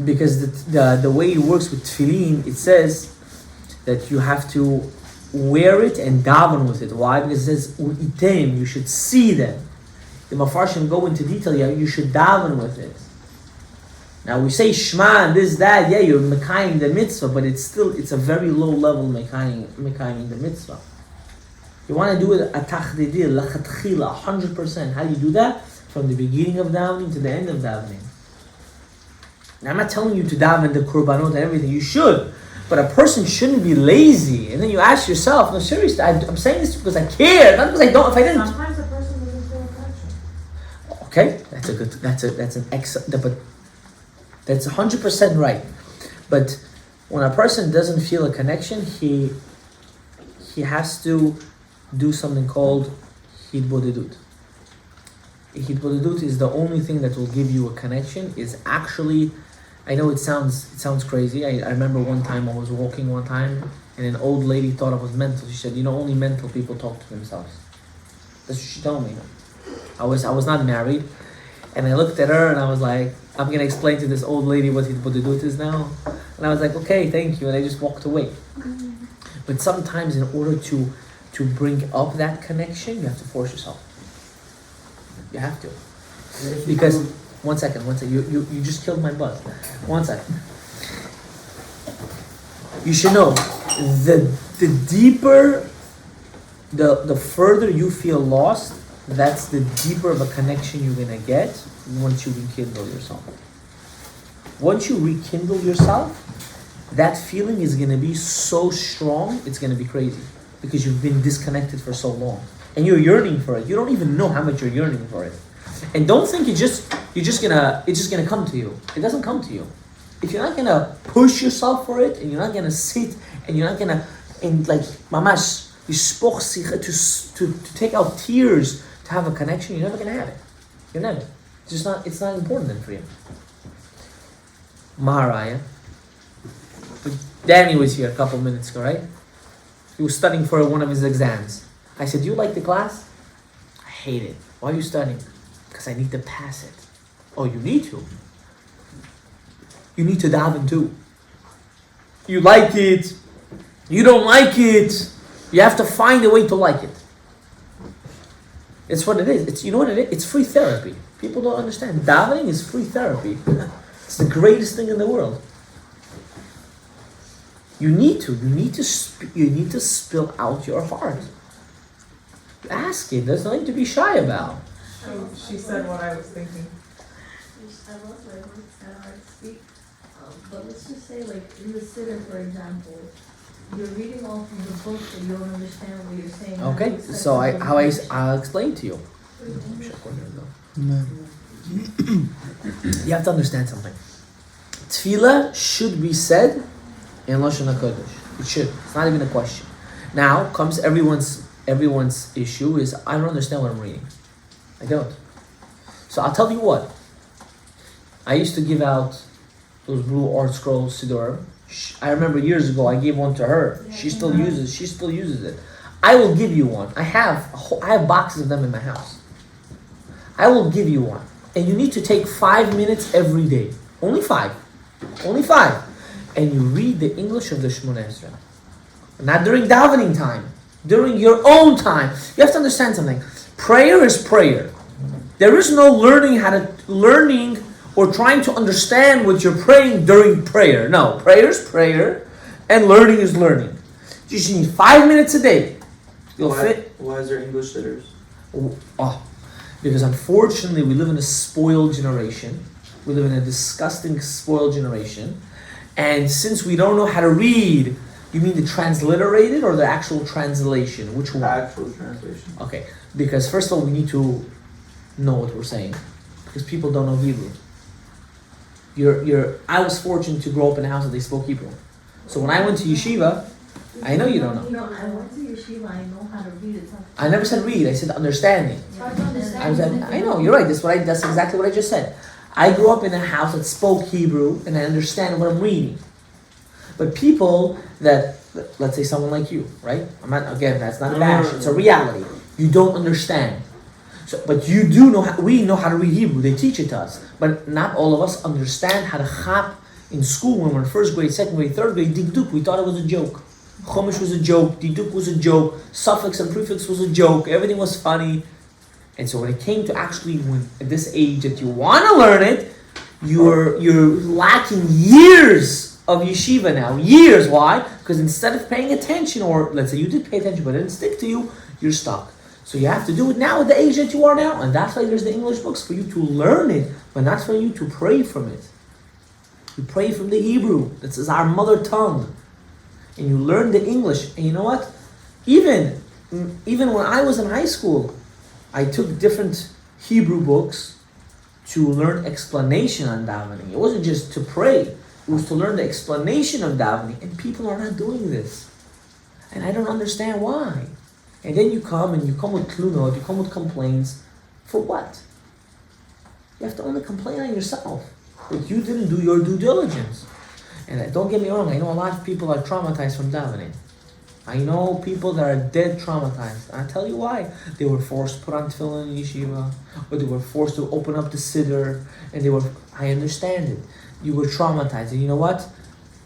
Because the way it works with tefillin, it says that you have to wear it and daven with it. Why? Because it says u'item, you should see them. The Mafarshim go into detail. You should daven with it. Now we say Shema and this, that, yeah, you're mekayim the mitzvah, but it's a very low level mekayim the mitzvah. You want to do it atachdidir, lachatchila, 100%. How do you do that? From the beginning of davening to the end of davening. Now I'm not telling you to daven the korbanot and everything. You should. But a person shouldn't be lazy. And then you ask yourself, no, seriously, I'm saying this because I care, not because I don't. If I didn't.
Sometimes a person doesn't feel a connection.
Okay, that's an excellent, but that's 100% right. But when a person doesn't feel a connection, he has to do something called hitbodedut. Hitbodedut is the only thing that will give you a connection. Is actually, I know it sounds crazy. I remember one time I was walking one time and an old lady thought I was mental. She said, only mental people talk to themselves. That's what she told me. I was not married, and I looked at her and I was like, I'm gonna explain to this old lady what hitbodedut is now. And I was like, okay, thank you, and I just walked away. But sometimes in order to bring up that connection, you have to force yourself. You have to. Because, one second, you just killed my buzz. 1 second. You should know, the deeper, the further you feel lost, that's the deeper of a connection you're going to get once you rekindle yourself. Once you rekindle yourself, that feeling is going to be so strong, it's going to be crazy. Because you've been disconnected for so long. And you're yearning for it. You don't even know how much you're yearning for it. And don't think it's just gonna come to you. It doesn't come to you. If you're not gonna push yourself for it, and you're not gonna sit, and you're not gonna, and like mamash, you spoke to take out tears to have a connection, you're never gonna have it. You're never. It's not important then for you. Maharaya. Danny was here a couple minutes ago, right? He was studying for one of his exams. I said, do you like the class? I hate it. Why are you studying? Because I need to pass it. Oh, you need to? You need to daven too. You like it. You don't like it. You have to find a way to like it. It's what it is. You know what it is? It's free therapy. People don't understand. Davening is free therapy. It's the greatest thing in the world. You need to spill out your heart. Ask it. There's nothing to be shy about.
She said what I was thinking.
I love language, it's kind of hard to speak. But let's just say, like, in the Siddur, for example, you're reading all from the book and you don't understand what you're saying.
Okay, so I'll explain to you. You have to understand something. Tefillah should be said in Lashon HaKodesh. It should. It's not even a question. Now comes everyone's issue is I don't understand what I'm reading. I don't. So I'll tell you what. I used to give out those blue art scrolls Siddur. I remember years ago I gave one to her. She still uses it. I will give you one. I have boxes of them in my house. I will give you one. And you need to take 5 minutes every day. Only 5. And you read the English of the Shemona Esrei. Not during davening time. During your own time. You have to understand something. Prayer is prayer. There is no learning or trying to understand what you're praying during prayer. No, prayer is prayer, and learning is learning. You just need 5 minutes a day.
Why is there English sitters?
Because unfortunately we live in a spoiled generation. We live in a disgusting spoiled generation. And since we don't know how to read, you mean the transliterated or the actual translation? Which one?
Actual translation.
Okay, because first of all we need to know what we're saying. Because people don't know Hebrew. I was fortunate to grow up in a house that they spoke Hebrew. So when I went to yeshiva, I know you don't know.
No, I went to yeshiva, I know how to read it.
I never said read, I said understanding.
It's hard to understand.
I know, you're right, that's exactly what I just said. I grew up in a house that spoke Hebrew and I understand what I'm reading. But people that, let's say someone like you, right? That's not a bash, it's a reality. You don't understand. So, but you do know, we know how to read Hebrew, they teach it to us. But not all of us understand how to chap in school when we're in first grade, second grade, third grade, dikduk, we thought it was a joke. Chumash was a joke, dikduk was a joke, suffix and prefix was a joke, everything was funny. And so when it came to actually, when at this age that you want to learn it, you're lacking years of yeshiva now. Years. Why? Because instead of paying attention, or let's say you did pay attention but it didn't stick to you, you're stuck. So you have to do it now at the age that you are now, and that's why there's the English books for you to learn it, but that's for you to pray from it. You pray from the Hebrew. This is our mother tongue. And you learn the English. And you know what? Even when I was in high school, I took different Hebrew books to learn explanation on davening. It wasn't just to pray. It was to learn the explanation of davening. And people are not doing this. And I don't understand why. And then you come with tlunot, you come with complaints. For what? You have to only complain on yourself. That you didn't do your due diligence. And don't get me wrong, I know a lot of people are traumatized from davening. I know people that are dead traumatized. And I'll tell you why. They were forced to put on tefillin in yeshiva, or they were forced to open up the siddur, and I understand it. You were traumatized, and you know what?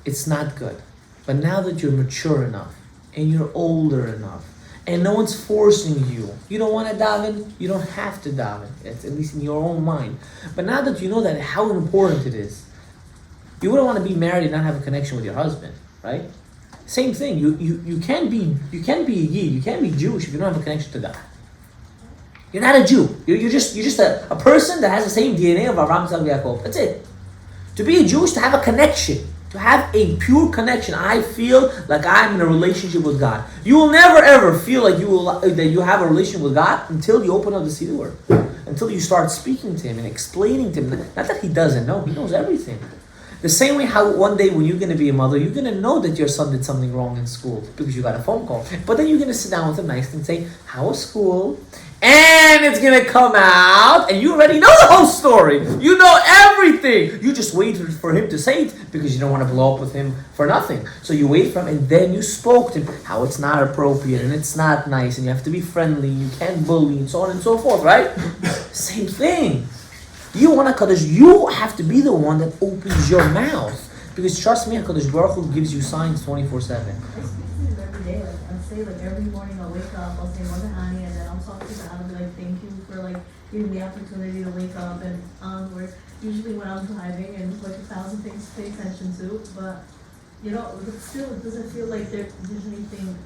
It's not good. But now that you're mature enough, and you're older enough, and no one's forcing you. You don't want to daven, you don't have to daven. It's at least in your own mind. But now that you know that how important it is, you wouldn't want to be married and not have a connection with your husband, right? Same thing. You can't be a Yid, you can't be Jewish if you don't have a connection to God. You're not a Jew. You're just a person that has the same DNA of Avraham, Yitzchak, and Yaakov. That's it. To be a Jew is to have a connection. To have a pure connection. I feel like I'm in a relationship with God. You will never ever feel like that you have a relationship with God until you open up the Siddur. Until you start speaking to Him and explaining to Him. Not that He doesn't know. He knows everything. The same way how one day when you're going to be a mother, you're going to know that your son did something wrong in school because you got a phone call. But then you're going to sit down with him nicely and say, how was school? And it's going to come out and you already know the whole story. You know everything. You just wait for him to say it because you don't want to blow up with him for nothing. So you wait for him and then you spoke to him how it's not appropriate and it's not nice and you have to be friendly, you can't bully and so on and so forth, right? Same thing. You want HaKadosh, you have to be the one that opens your mouth. Because trust me, HaKadosh Baruch Hu gives you signs 24/7.
I speak to him every day. I'll say every morning I'll wake up, I'll say Mother Honey, and then I'll talk to God and be like, thank you for giving the opportunity to wake up and onward. Usually when I'm driving and 1,000 things to pay attention to, but still it doesn't feel like there's anything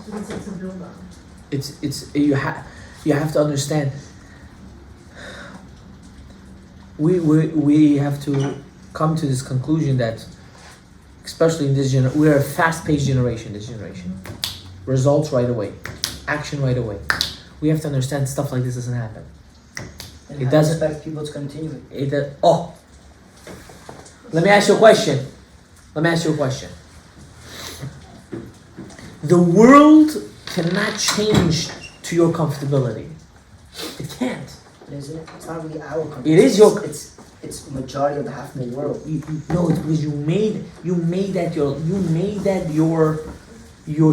to build on.
You have to understand. We have to come to this conclusion that, especially in this generation, we're a fast-paced generation. This generation, results right away, action right away. We have to understand stuff like this doesn't happen.
And
It
I
doesn't.
expect people to continue it.
Let me ask you a question. The world cannot change to your comfortability. It can't.
Isn't it? It's not really our country.
It is your.
It's majority of the half of the world.
No, it's because you made that your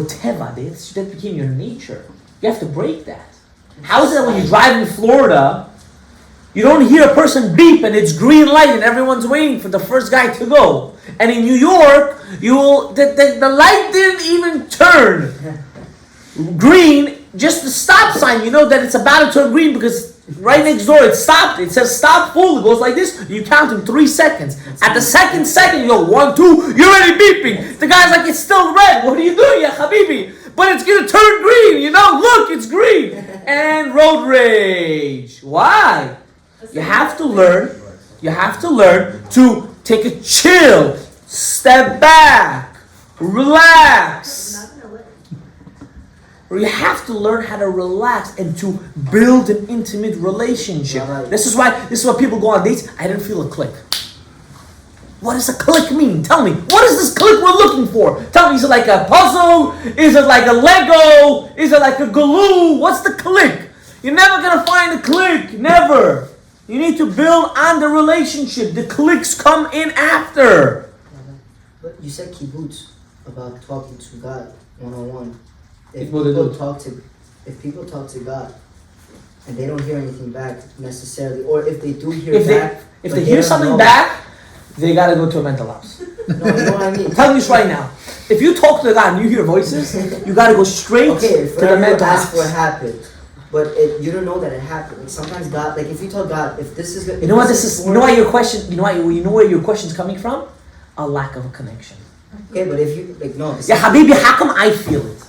teva. That became your nature. You have to break that. How is it that when you drive in Florida, you don't hear a person beep and it's green light and everyone's waiting for the first guy to go? And in New York, the light didn't even turn green. Just the stop sign, you know that it's about to turn green because right next door it stopped. It says stop full. It goes like this. You count in 3 seconds. At the second you go 1, 2. You're already beeping. The guy's like, it's still red. What are you doing, ya habibi? But it's gonna turn green. Look, it's green. And road rage. Why? You have to learn. You have to learn to take a chill, step back, relax. Or you have to learn how to relax and to build an intimate relationship.
Right.
This is why people go on dates. I didn't feel a click. What does a click mean? Tell me. What is this click we're looking for? Tell me, is it like a puzzle? Is it like a Lego? Is it like a glue? What's the click? You're never going to find a click. Never. You need to build on the relationship. The clicks come in after.
But you said kibbutz about talking to God one-on-one. If
What they
people
do.
talk to God and they don't hear anything back necessarily, or if they do hear
If
back,
they
but
hear
don't
something
know-
back, they got to go to a mental house.
No, you know what I mean.
I'm telling you this right now. If you talk to God and you hear voices, you got to go straight
Okay,
to the mental
ask what
house.
happened. but you don't know that it happened. Like sometimes God, like if you tell God, if this is,
You know what this is? You know why your question? You know where your question's coming from? A lack of a connection.
Okay, but if you like no.
Yeah, Habibi, how come I feel it?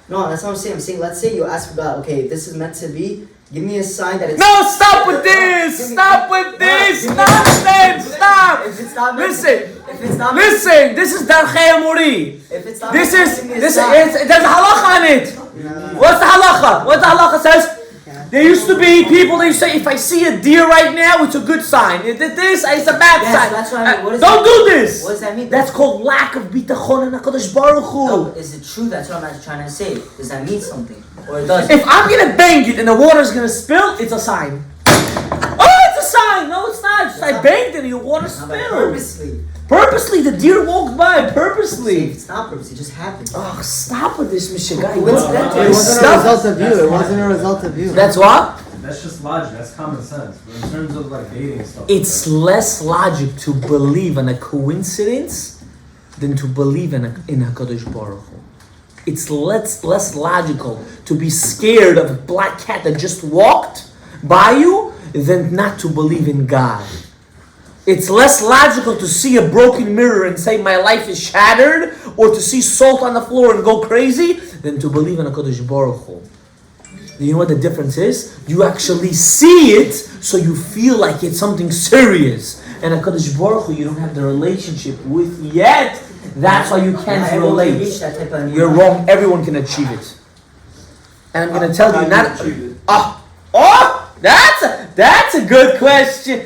No, that's what I'm saying. I'm saying, let's say you ask for God, okay, if this is meant to be, give me a sign that it's...
No, stop with this! Stop with this! Nonsense! Stop!
If it's not meant
Listen!
if it's not
Listen! This is Darchei Amuri!
if it's not
This
meant
is...
to give me a
This
sign-
is... There's a halacha on it!
No.
What's the halacha? What the halacha says? There used to be people that used to say, if I see a deer right now, it's a good sign. If this, it's a bad
Yes,
sign.
that's what I mean. What does
Don't
that
do this!
What does that mean?
That's called lack of bitachon in HaKadosh Baruch Hu.
No, is it true? That's what I'm trying to say. Does that mean something? Or it doesn't?
If I'm gonna bang it and the water's gonna spill, it's a sign. Oh, it's a sign! No, it's not. It's just I banged it and your water
Not by
spilled.
purposely.
Purposely, the deer walked by.
If
Purposely.
it's not purposely, it just happened.
Oh, stop with this, Mishigai.
Coincidental.
It wasn't a
Stop.
result of you. It wasn't a result of you.
That's what?
That's just logic. That's common sense. But in terms of like dating and stuff,
It's less logic to believe in a coincidence than to believe in a HaKadosh Baruch Hu. It's less logical to be scared of a black cat that just walked by you than not to believe in God. It's less logical to see a broken mirror and say my life is shattered, or to see salt on the floor and go crazy, than to believe in a HaKadosh Baruch Hu. You know what the difference is? You actually see it, so you feel like it's something serious. And HaKadosh Baruch Hu, you don't have the relationship with yet. That's why you can't
Everyone can
relate.
reach that type of
You're wrong. Everyone can achieve it. And I'm going to tell you, not... That's a good question.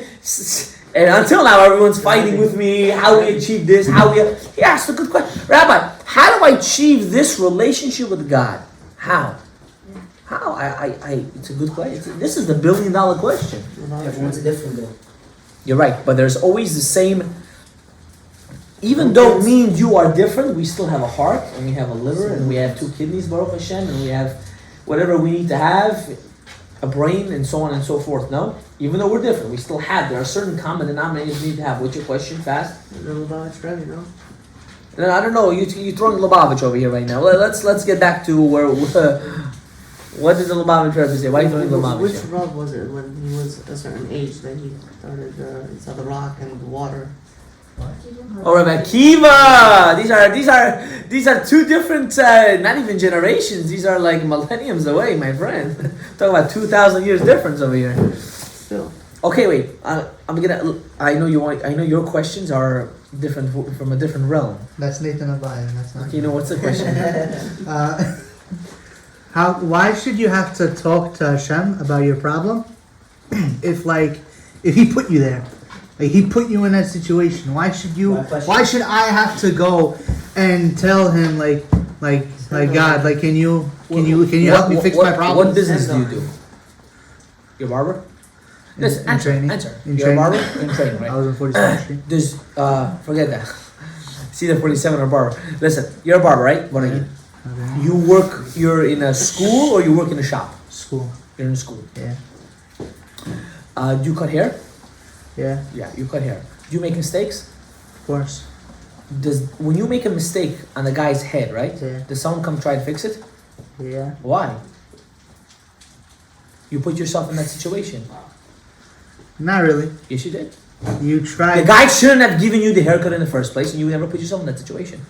And until now, everyone's fighting with me. How we achieve this? Yeah, it's a good question. Rabbi, how do I achieve this relationship with God? How? How? It's a good question. This is the $1 billion question.
Everyone's different though.
You're right, but there's always the same. Even though me and you are different, we still have a heart, and we have a liver, and we have 2 kidneys, Baruch Hashem, and we have whatever we need to have, a brain, and so on and so forth. No? Even though we're different, we still have. There are certain common denominators we need to have. What's your question? Fast?
No, no.
No, I don't know. You're throwing Lubavitch over here right now. Let's get back to where. What did the Lubavitch Rebbe say? Why are you throwing Lubavitch?
Which Rav was it when he was a certain age that he started, he saw the rock and the water?
Oh, Rabbi Akiva! These are 2 different, not even generations. These are like millenniums away, my friend. Talk about 2,000 years difference over here.
Still.
Okay, wait. I know your questions are different from a different realm.
That's Nathan Abaya. That's not.
Okay, you know what's the question?
Why should you have to talk to Hashem about your problem? if he put you there, like he put you in that situation, why should I have to go and tell him like God, like can you help me fix my problem?
What business do you do? You're a barber? Listen, answer.
In
You're a
training.
barber? In training, right?
I was in 47th Street.
There's forget that. See the 47 or barber. Listen, you're a barber, right? What are you?
Okay.
You're in a school or you work in a shop?
School.
You're in a school.
Yeah.
Do you cut hair?
Yeah.
Yeah, you cut hair. Do you make mistakes?
Of course.
When you make a mistake on the guy's head, right?
Yeah.
Does someone come try to fix it?
Yeah.
Why? You put yourself in that situation.
Not really.
Yes, you did.
You tried.
The guy shouldn't have given you the haircut in the first place, and you would never put yourself in that situation.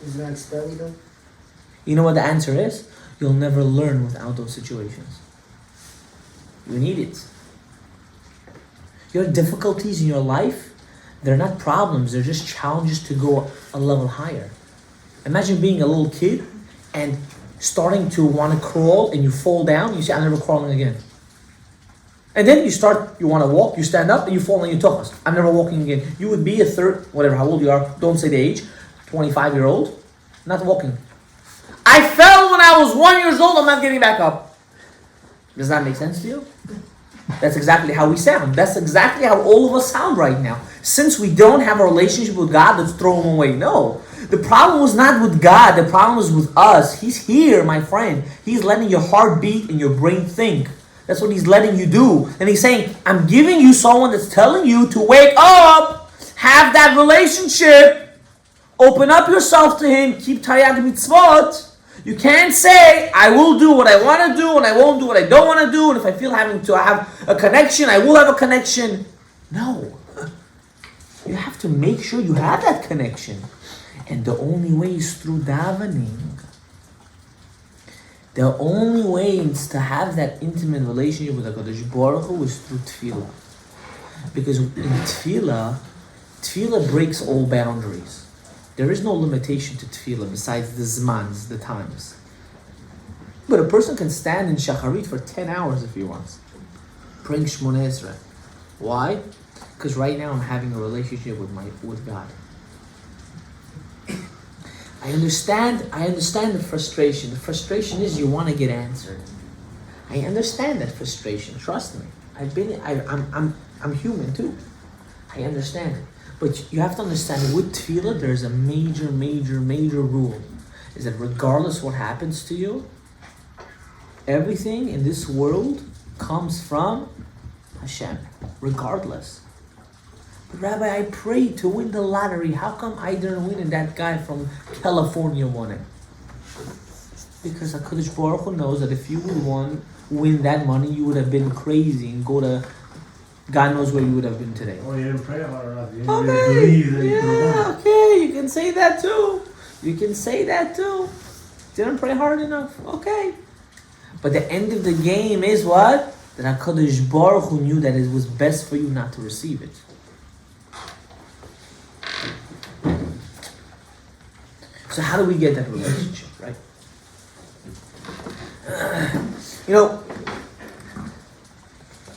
Isn't that study though?
You know what the answer is? You'll never learn without those situations. You need it. Your difficulties in your life, they're not problems, they're just challenges to go a level higher. Imagine being a little kid and starting to want to crawl and you fall down, you say, I'm never crawling again. And then you want to walk, you stand up and you fall and you tochas. I'm never walking again. You would be whatever, how old you are, don't say the age, 25-year-old, not walking. I fell when I was 1 year old, I'm not getting back up. Does that make sense to you? That's exactly how we sound. That's exactly how all of us sound right now. Since we don't have a relationship with God, let's throw him away. No. The problem was not with God. The problem was with us. He's here, my friend. He's letting your heart beat and your brain think. That's what he's letting you do. And he's saying, I'm giving you someone that's telling you to wake up, have that relationship, open up yourself to him, keep Taryag Mitzvot, You can't say, I will do what I want to do and I won't do what I don't want to do, and if I feel having to have a connection, I will have a connection. No. You have to make sure you have that connection. And the only way is through davening. The only way is to have that intimate relationship with HaKadosh Baruch Hu is through tefillah. Because in tefillah breaks all boundaries. There is no limitation to tefillah besides the zmans, the times. But a person can stand in shacharit for 10 hours if he wants, praying Shmoneh Esrei. Why? Because right now I'm having a relationship with God. I understand the frustration. The frustration is you want to get answered. I understand that frustration. Trust me. I'm human too. I understand it. But you have to understand, with tefillah, there's a major rule. Is that regardless what happens to you, everything in this world comes from Hashem. Regardless. But Rabbi, I prayed to win the lottery. How come I didn't win and that guy from California won it? Because HaKadosh Baruch Hu knows that if you would win that money, you would have been crazy and go to God knows where you would have been today.
Oh, you didn't pray hard enough. You didn't really believe that you could have won.
Okay, you can say that too. Didn't pray hard enough. Okay. But the end of the game is what? That HaKadosh Baruch Hu knew that it was best for you not to receive it. So how do we get that relationship, right?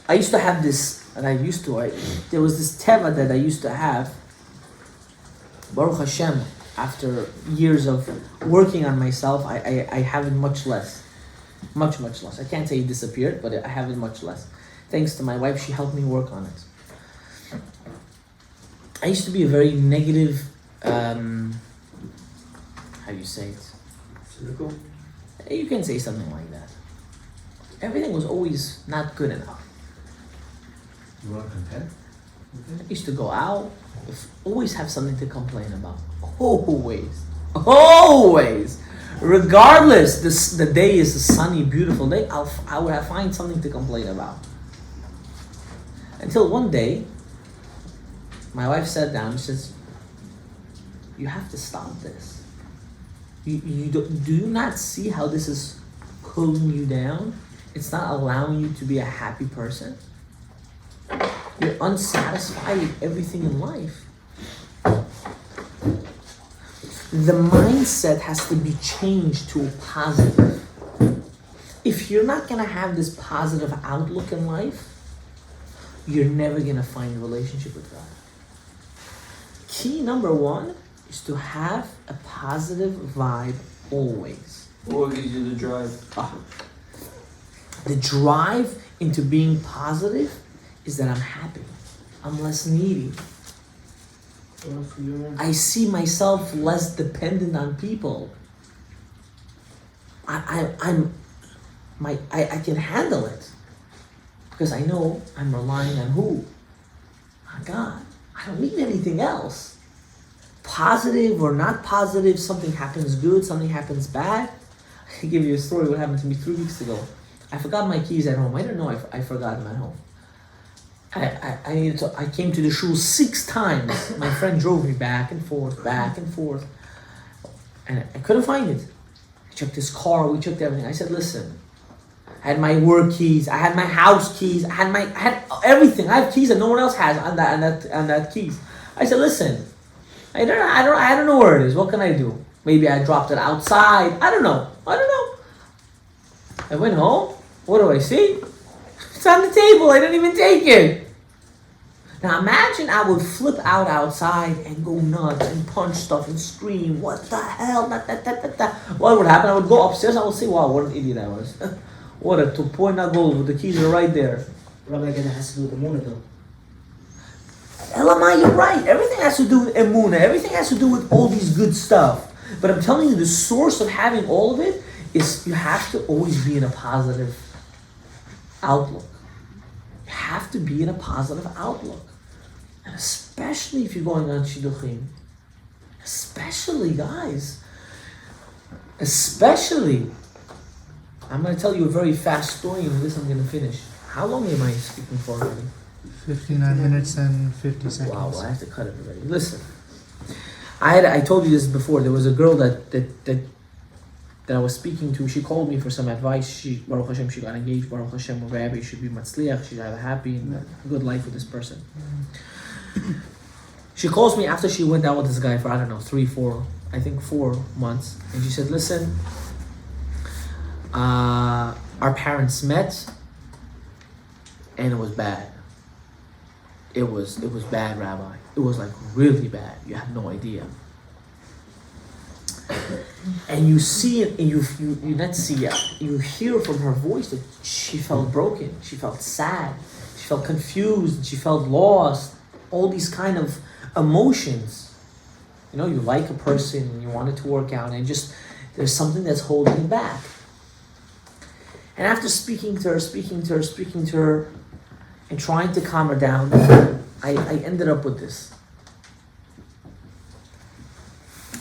I used to have this, there was this teva that I used to have. Baruch Hashem, after years of working on myself, I have it much less. Much less. I can't say it disappeared, but I have it much less. Thanks to my wife, she helped me work on it. I used to be a very negative, how do you say it?
Cynical?
You can say something like that. Everything was always not good enough.
You weren't content?
I used to go out, always have something to complain about. Always. Regardless, the day is a sunny, beautiful day, I would find something to complain about. Until one day, my wife sat down and says, you have to stop this. Do you not see how this is pulling you down? It's not allowing you to be a happy person. You're unsatisfied with everything in life. The mindset has to be changed to a positive. If you're not going to have this positive outlook in life, you're never going to find a relationship with God. Key number one is to have a positive vibe always.
What gives you the drive?
The drive into being positive is that I'm happy. I'm less needy. I see myself less dependent on people. I can handle it because I know I'm relying on who? On God. I don't need anything else. Positive or not positive, something happens good, something happens bad. I can give you a story what happened to me 3 weeks ago. I forgot my keys at home. I don't know I forgot them at home. I came to the shul 6 times. My friend drove me back and forth, and I couldn't find it. I checked his car, we checked everything. I said, listen, I had my work keys, I had my house keys, I had everything. I have keys that no one else has on that keys. I said, listen, I don't know where it is. What can I do? Maybe I dropped it outside. I don't know. I went home. What do I see? It's on the table. I didn't even take it. Now imagine I would flip out outside and go nuts and punch stuff and scream, what the hell? What would happen? I would go upstairs. I would say, wow, what an idiot I was. What a tupoy gold. The keys are right there.
Rabbi, that has to do with the Muna though.
Elamai, you're right. Everything has to do with Emunah. Everything has to do with all these good stuff. But I'm telling you, the source of having all of it is you have to always be in a positive outlook. You have to be in a positive outlook. And especially if you're going on shidduchim. Especially, guys. Especially, I'm going to tell you a very fast story, and with this I'm going to finish. How long am I speaking for already?
59 minutes and 50 seconds.
Wow, well, I have to cut it already. Listen, I told you this before. There was a girl that I was speaking to. She called me for some advice. Baruch Hashem, she got engaged. Baruch Hashem, Rabbi should be matzliach. She should have a happy and a good life with this person. She calls me after she went out with this guy for, I don't know, 4 months. And she said, listen, our parents met and it was bad. It was bad, Rabbi. It was like really bad. You have no idea. And you see it, and you not see it. You hear from her voice that she felt broken. She felt sad. She felt confused. She felt lost. All these kind of emotions. You know, you like a person and you want it to work out, and just there's something that's holding you back. And after speaking to her, and trying to calm her down, I ended up with this.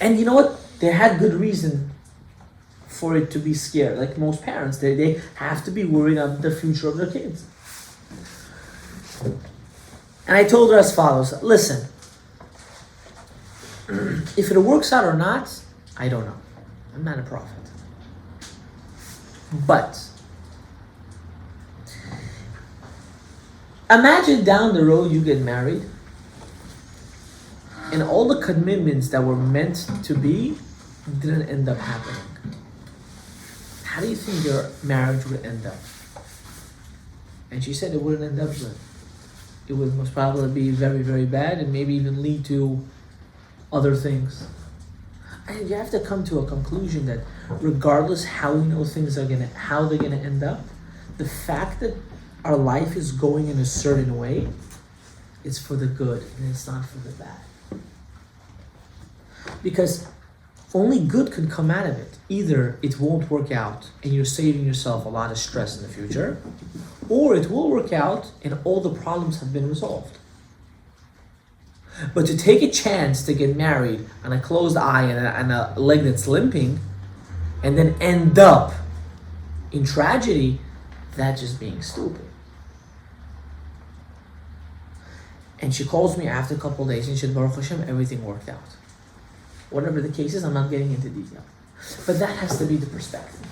And you know what? They had good reason for it to be scared. Like most parents, they have to be worried about the future of their kids. And I told her as follows, listen, if it works out or not, I don't know. I'm not a prophet. But imagine down the road you get married and all the commitments that were meant to be didn't end up happening. How do you think your marriage would end up? And she said it wouldn't end up good. It would most probably be very, very bad and maybe even lead to other things. And you have to come to a conclusion that regardless how we know things are how they're gonna end up, the fact that our life is going in a certain way is for the good and it's not for the bad. Because only good can come out of it. Either it won't work out and you're saving yourself a lot of stress in the future, or it will work out and all the problems have been resolved. But to take a chance to get married on a closed eye and a leg that's limping, and then end up in tragedy, that's just being stupid. And she calls me after a couple of days and she said, Baruch Hashem, everything worked out. Whatever the case is, I'm not getting into detail. But that has to be the perspective.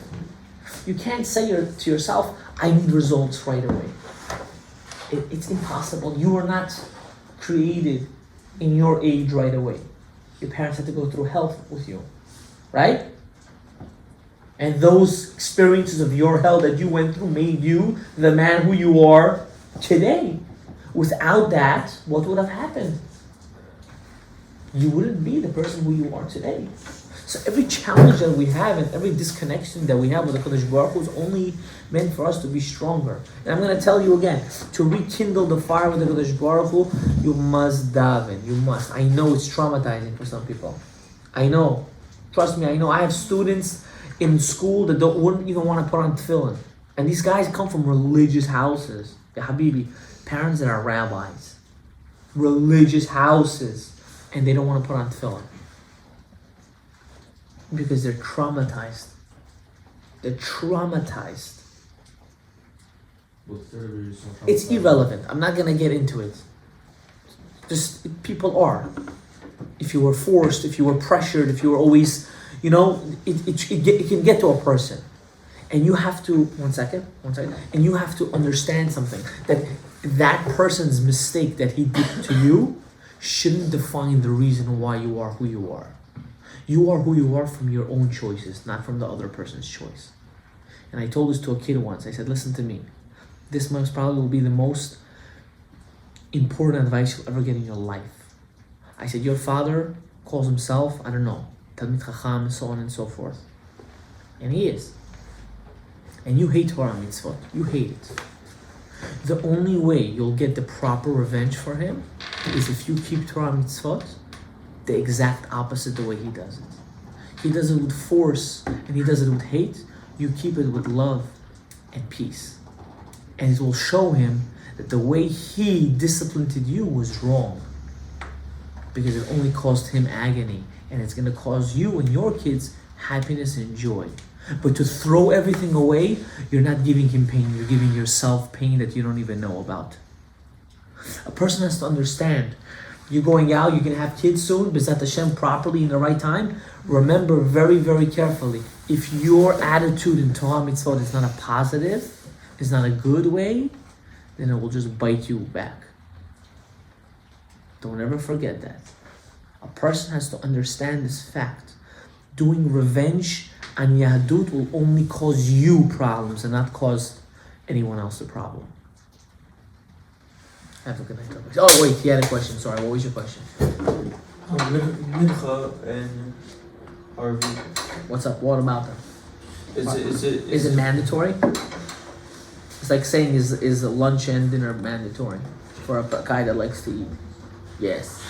You can't say to yourself, I need results right away. It's impossible. You are not created in your age right away. Your parents had to go through hell with you, right? And those experiences of your hell that you went through made you the man who you are today. Without that, what would have happened? You wouldn't be the person who you are today. So every challenge that we have and every disconnection that we have with the Kadosh Baruch Hu is only meant for us to be stronger. And I'm going to tell you again, to rekindle the fire with the Kadosh Baruch Hu, you must daven. You must. I know it's traumatizing for some people. I know. Trust me, I know. I have students in school that wouldn't even want to put on tefillin. And these guys come from religious houses. Ya Habibi, parents that are rabbis. Religious houses. And they don't want to put on tefillin. Because they're traumatized. They're traumatized. It's irrelevant. I'm not going to get into it. Just, people are. If you were forced, if you were pressured, if you were always, it can get to a person. And you have to, one second, and you have to understand something. That person's mistake that he did to you shouldn't define the reason why you are who you are. You are who you are from your own choices, not from the other person's choice. And I told this to a kid once. I said, listen to me. This most probably will be the most important advice you'll ever get in your life. I said, your father calls himself, I don't know, Talmid Chacham, so on and so forth. And he is. And you hate Torah mitzvot. You hate it. The only way you'll get the proper revenge for him is if you keep Torah mitzvot the exact opposite the way he does it. He does it with force and he does it with hate. You keep it with love and peace. And it will show him that the way he disciplined you was wrong. Because it only caused him agony. And it's going to cause you and your kids happiness and joy. But to throw everything away, you're not giving him pain, you're giving yourself pain that you don't even know about. A person has to understand, you're going out, you're going to have kids soon, B'ezrat Hashem, properly in the right time. Remember very, very carefully, if your attitude in Torah mitzvot is not a positive, is not a good way, then it will just bite you back. Don't ever forget that. A person has to understand this fact. Doing revenge on Yahadut will only cause you problems and not cause anyone else a problem. Have a good night. Oh wait, he had a question. Sorry, what was your question?
Mincha and Harvey.
What's up? What about them?
Is
it mandatory? It's like saying is lunch and dinner mandatory for a guy that likes to eat? Yes.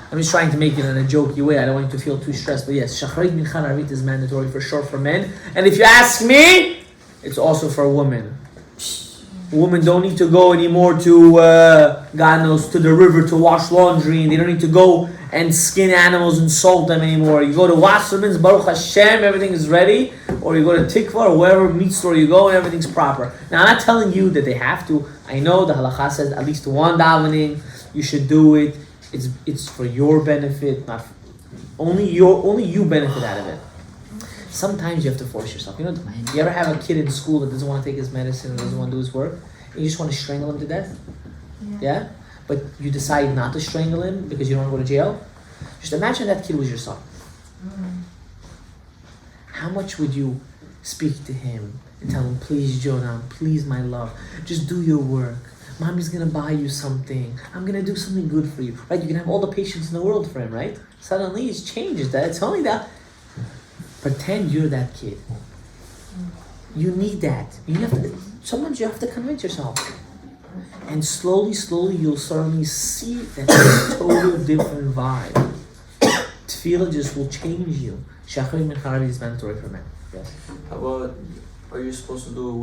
I'm just trying to make it in a jokey way. I don't want you to feel too stressed, but yes, Shacharit Mincha and Arvit is mandatory for sure for men. And if you ask me, it's also for women. Women don't need to go anymore to God knows, to the river to wash laundry, and they don't need to go and skin animals and salt them anymore. You go to Wasserman's, Baruch Hashem, everything is ready, or you go to Tikva or wherever meat store you go and everything's proper. Now I'm not telling you that they have to. I know the halacha says at least one davening, you should do it. It's for your benefit, not only you benefit out of it. Sometimes you have to force yourself. You know, you ever have a kid in school that doesn't want to take his medicine and doesn't want to do his work, and you just want to strangle him to death? Yeah? But you decide not to strangle him because you don't want to go to jail? Just imagine that kid was your son. How much would you speak to him and tell him, please Jonah, please my love, just do your work. Mommy's gonna buy you something. I'm gonna do something good for you. Right? You can have all the patience in the world for him, right? Suddenly it changes that. It's only that. Pretend you're that kid. You need that. Sometimes you have to convince yourself. And slowly, you'll suddenly see that it's a total different vibe. Tefillah just will change you. Shachrit Mincha is mandatory for men. Yes.
How about, are you supposed to do it